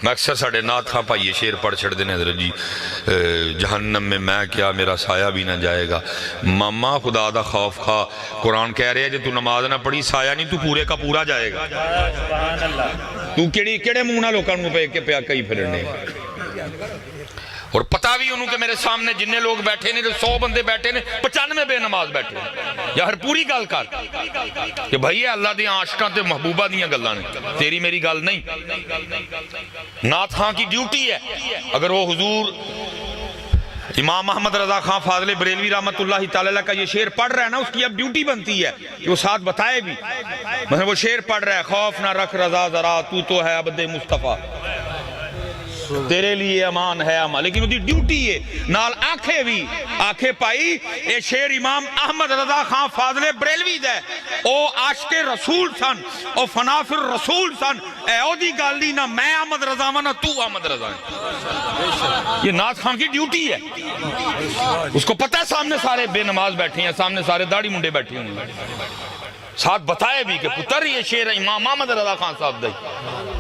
میں اکثر ساڑھے نات خواہ پائیے شیر پڑھ چھڑ دینے حضرت جی، جہنم میں میں کیا میرا سایہ بھی نہ جائے گا، ماما خدا دا خوف کھا، قرآن کہہ رہے ہیں جے تو نماز نہ پڑھی سایہ نہیں تو پورے کا پورا جائے گا۔ تو کیڑے منہ نال لوکاں نوں پیا کئی پھرنے اور پتہ بھی انہوں کہ میرے سامنے جننے لوگ بیٹھے نے 100 بندے بیٹھے نے 95 بے نماز بیٹھے یا ہر پوری گل کر کہ بھائی اللہ دی عاشقاں تے محبوبہ دیاں گلاں نے تیری میری گل نہیں نعت خان کی ڈیوٹی ہے اگر وہ حضور امام محمد رضا خان فاضل بریلوی رحمت اللہ تعالیٰ کا یہ شعر پڑھ رہا ہے نا اس کی اب ڈیوٹی بنتی ہے کہ وہ ساتھ بتائے بھی مثلا وہ شعر پڑھ رہا ہے خوف نہ رکھ رضا ذرا تو ہے عبد مصطفیٰ تیرے لیے امان ہے امان لیکن وہ دی ڈیوٹی ہے نال آنکھیں بھی آنکھیں پائی اے شعر امام احمد رضا خان فاضل بریلوی دے او عاشق رسول سن او فنافر رسول سن اے او دی گل دی نہ میں احمد رضا نہ تو احمد رضا یہ نعت خان کی ڈیوٹی ہے اس کو پتہ ہے سامنے سارے بے نماز بیٹھے ہیں سامنے سارے داڑھی منڈے بیٹھے ہیں ساتھ بتائے بھی کہ پتر یہ شعر امام احمد رضا خان صاحب دے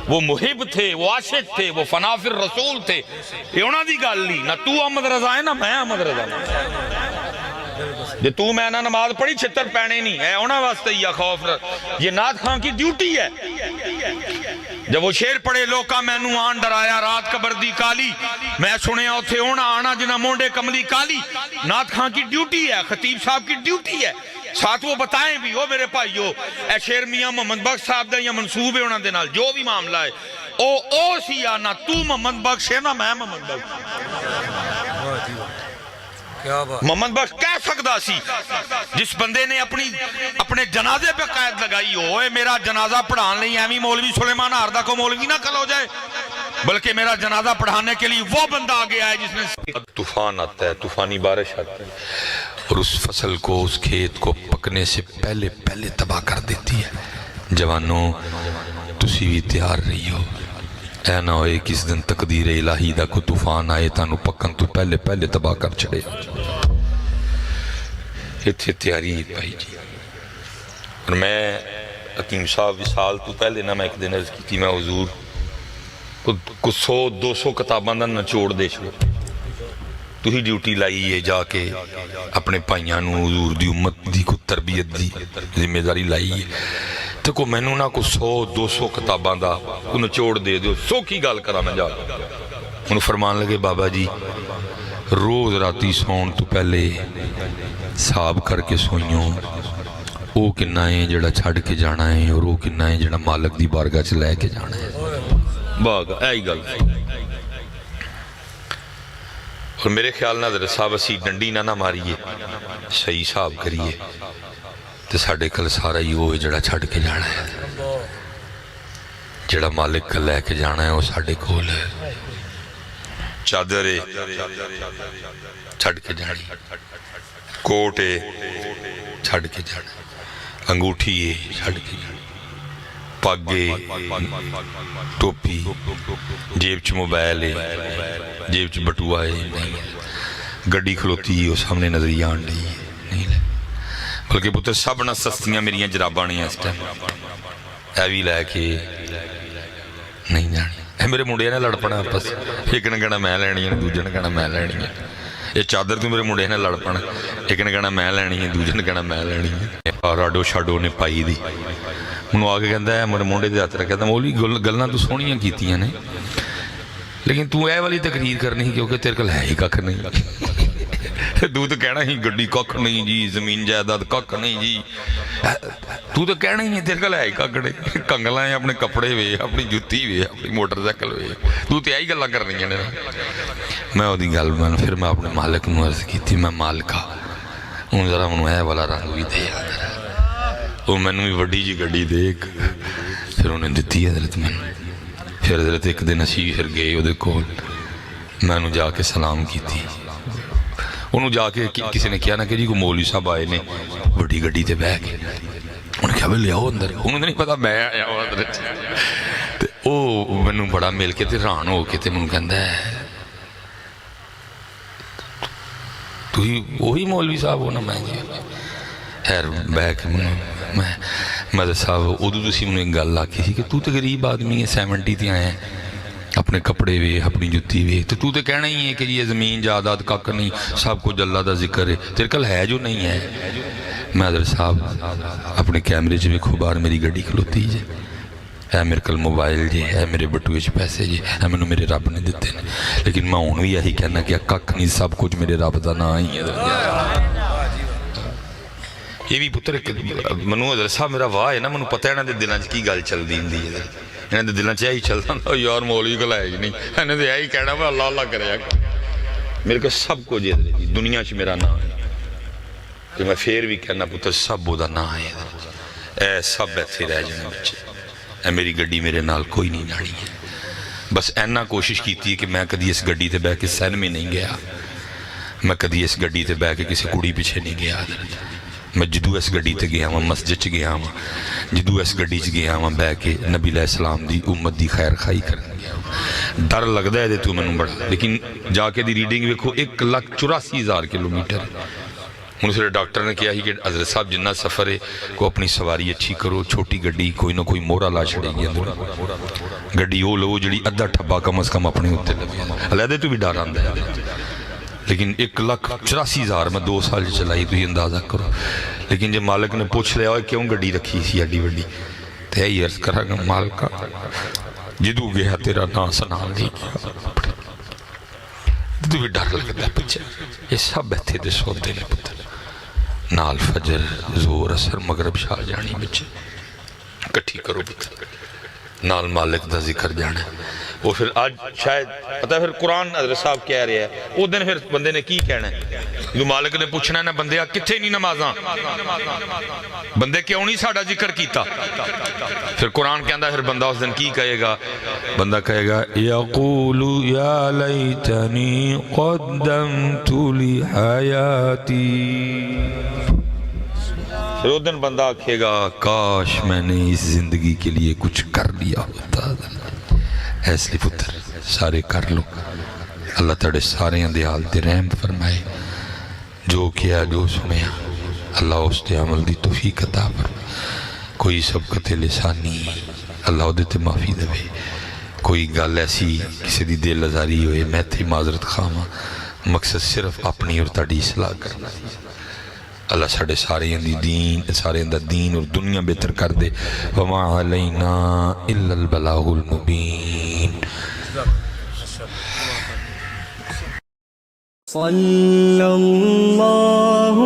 وہ محب تھے وہ عاشق تھے وہ فنافر رسول تھے یہ انہاں دی گل نہیں نہ تو احمد رضا ہے نہ میں احمد رضا جے تو میں نہ نماز پڑھی چھتر پینے نہیں ہے انہاں واسطے یا خوف یہ نعت خان کی ڈیوٹی ہے جب وہ شعر پڑھے لوکا میں نو آن ڈرایا رات قبر دی کالی میں سنیا اتھے ہونا آنا جنہ مونڈے کملی کالی نعت خان کی ڈیوٹی ہے خطیب صاحب کی ڈیوٹی ہے ساتھ وہ بتائیں بھی میرے بھائیو اے شعر میاں محمد بخش صاحب دا یا منصوب ہے انہاں دے نال جو بھی معاملہ ہے او سی یا نہ تو محمد بخش ہے نہ میں محمد بخش محمد بخش کہہ سکتا سی جس بندے نے اپنے جنازے پہ قید لگائی ہو میرا جنازہ پڑھان نہیں ایمی مولوی سلیمان آردہ کو مولوی نہ کل ہو جائے بلکہ میرا جنازہ پڑھانے کے لیے وہ بندہ آگے آئے جس نے طوفان آتا ہے طوفانی بارش آتی ہے اور اس فصل کو اس کھیت کو پکنے سے پہلے تباہ کر دیتی ہے جوانوں تسی بھی تیار رہی ہو اے نہ ہوئے کس دن تقدیر الہی دا کو طوفان آئے تانو پکن تو پہلے تباہ کر چھڑے اتھے تیاری پائی جی اور میں حکیم صاحب وصال تو پہلے نہ میں ایک دن عرض کی تھی میں حضور کو 100-200 کتاباں دا نچوڑ دے چھو تو ہی ڈیوٹی لائی ہے جا کے اپنے پائیاں نو حضور دی امت دی کو تربیت دی ذمہ داری لائی ہے تو کو میں نو نہ کو 100-200 کتاباں دا کو نچوڑ دے دیو 100 کی گال کرا میں جا انہوں فرمان لگے بابا جی روز راتی سون تو پہلے صاحب کر کے سوئیوں او کننا ہے جڑا چھڑ کے جانا ہے اور او کننا ہے جڑا مالک دی بارگاہ چ لے کے جانا ہے باغ ایئی گل اور میرے خیال نہ حضرت صاحب اسی ڈنڈی نہ ماریے صحیح صاحب کریے تو ساڑھے کل سارا ہی وہ جڑا چھڑ کے جانا ہے جڑا مالک کا لے کے جانا ہے وہ ساڑھے کول ہے چادرے چھڑ کے جانی کوٹے چھڑ کے جانا انگوٹھیے چھڑ کے جانا پاگے ٹوپی جیب چ موبائل ہے جیب چ بٹوا ہے گڑی کھلوتی ہے وہ سامنے نظری آن نہیں لے بلکہ پتر سب نہ سستیاں میریاں جراباں نہیں اس ٹائم اے بھی لے کے نہیں جانی اے میرے منڈے نے لڑ پڑا آپس ایک نے کہنا میں لینی ہے دوجے نے کہنا میں لینی ہے یہ چادر تو میرے منڈے نے لڑ پڑا ایک نے کہنا میں لینی ہے دوجے نے کہنا میں لینی ہے اور آڈو شاڈو نے پائی دی انہوں آگے کہتا ہے میرے منڈے دے ہاتھ رکھا تھا مولی گلنا تو سونیاں کیتیاں نے لیکن تو اے والی تقریر کرنی کیونکہ تیرے کل ہے ہی ککھ نہیں تو کہنا ہی گڈی ککھ نہیں جی زمین جائیداد ککھ نہیں جی تو کہنا ہی تیرے کل ہے ہی ککھ نہیں کنگلا ہے اپنے کپڑے وے اپنی جتی وے اپنی موٹر سائیکل وے تو یہی گلاں کرنی ہیں میں وہی گل میں پھر میں اپنے مالک نوں عرض کی تھی میں مالکا ہوں ذرا منوں اے والا رنگ بھی دے وہ میں نے بھی وڈی جی گڈی دیکھ پھر انہیں دیتی ہے حضرت میں پھر حضرت ایک دن اسی پھر گئے وہ دیکھو میں نے جا کے سلام کی تھی انہوں جا کے کسی نے کیا نا کہ جی کو مولوی صاحب آئے نے وڈی گڈی تے بہ کے انہیں کہا لے آؤ اندر انہوں نے نہیں پتا میں آیا ہوں اندر وہ میں نے بڑا مل کے تے ران ہو کے تے میں کہندا ہے تو ہی وہی مولوی صاحب ہونا میں جی خیر بہ کے میں مدد صاحب ادو تسی انہوں نے گل آکی تھی کہ تو تے غریب آدمی ہے 70 تے آئے ہیں اپنے کپڑے وے اپنی جتی وے تو تے کہنا ہی ہے کہ یہ زمین جائیداد کک نہیں سب کچھ اللہ دا ذکر ہے تیرے کل ہے جو نہیں ہے میں حضرت صاحب اپنے کیمرے چ ویکھو باہر میری گڈی کھلوتی جے اے میرے کل موبائل جی، اے میرے بٹوے چ پیسے جی، اے مینوں میرے رب نے دیتے ہیں، لیکن میں ہن بھی یہی کہنا کہ ککھ نہیں، سب کچھ میرے رب دا نام ہی ہے۔ یہ بھی پتر منو حضرت صاحب میرا واہ ہے نا، منو پتہ ہے انہاں دے دلاں چ کی گل چلدی ہوندی ہے، انہاں دے دلاں چ یہی چلدا ہوندا یار مولوی کول ہے ہی نہیں، انہاں نے یہی کہنا میں اللہ اللہ کریا میرے کو سب کچھ دنیا چ میرا نام ہے، کہ میں پھر بھی کہنا پتر سب دا نام ہے، اے سب ایتھے رہ جانے بچے، اے میری گڈی میرے نال کوئی نہیں جانی ہے، بس اینا کوشش کیتی ہے کہ میں کدی اس گڈی تے بہ کے سین میں نہیں گیا، میں کدی اس گڈی تے بہ کے کسی کڑی پیچھے نہیں گیا، میں جدو اس گڈی تے گیا ہوں مسجد چ گیا ہوں، جدو اس گڈی چ گیا ہوں بہ کے نبی علیہ السلام دی امت دی خیر خائی کرنے گیا ہوں، ڈر لگدا ہے دے تو میں بڑا، لیکن جا کے دی ریڈنگ ویکھو 1,84,000 کلومیٹر، انہوں سے ڈاکٹر نے کیا ہی کہ حضرت صاحب جنہ سفر ہے کو اپنی سواری اچھی کرو، چھوٹی گڈی کوئی نہ کوئی مورا لا چھڑے گی اندر، گڈی وہ لو جڑی ادھا ٹھبا کم از کم اپنے ہوتے لگے، علیحدہ تو بھی ڈر آندا ہے، لیکن 1,84,000 میں 2 سال چلائی تو ہی اندازہ کرو، لیکن جب مالک نے پوچھ لیا ہوئے کیوں گڈی رکھی سی ایڈی وڈی، تو یہی عرض کرا گا مالکا جدو گیا تیرا نام سنان نہیں کیا، تو بھی ڈر لگتا ہے بچے، یہ سب بیٹھے دے سوتے نے پتر، نال فجر زور اثر مغرب شاہ جانی بچے کٹھی کرو پتر، نال مالک دا ذکر جانا ہے، وہ پھر آج شاید پتہ ہے پھر قرآن حضرت صاحب کہہ رہے ہیں، وہ دن پھر بندے نے کی کہنا ہے، جو مالک نے پوچھنا ہے نا بندے کتھے نہیں نمازاں، بندے کیوں نہیں ساڑھا ذکر کیتا، پھر قرآن کہندا پھر بندہ اس دن کی کہے گا، بندہ کہے گا یقول یا لیتنی قدمت لحیاتی، پھر اس دن بندہ کہے گا کاش میں نے اس زندگی کے لیے کچھ کر لیا ہوتا، اس لیے پتر سارے کر لو، اللہ تعالی سارے اندیال تے رحم فرمائے، جو کیا جو سنیا اللہ اس تے عمل دی توفیق عطا فرمائے، کوئی سبقت لسانی اللہ دیتے معافی دے، کوئی گل ایسی کسی دی دل ازاری ہوئے میں تھی معذرت خواہاں، مقصد صرف اپنی اور تاڑی اصلاح کرنا، اللہ ساڑھے سارے اندر دین اور دنیا بہتر کر دے، وَمَا عَلَيْنَا إِلَّا الْبَلَاغُ الْمُبِينَ۔ صلی اللہ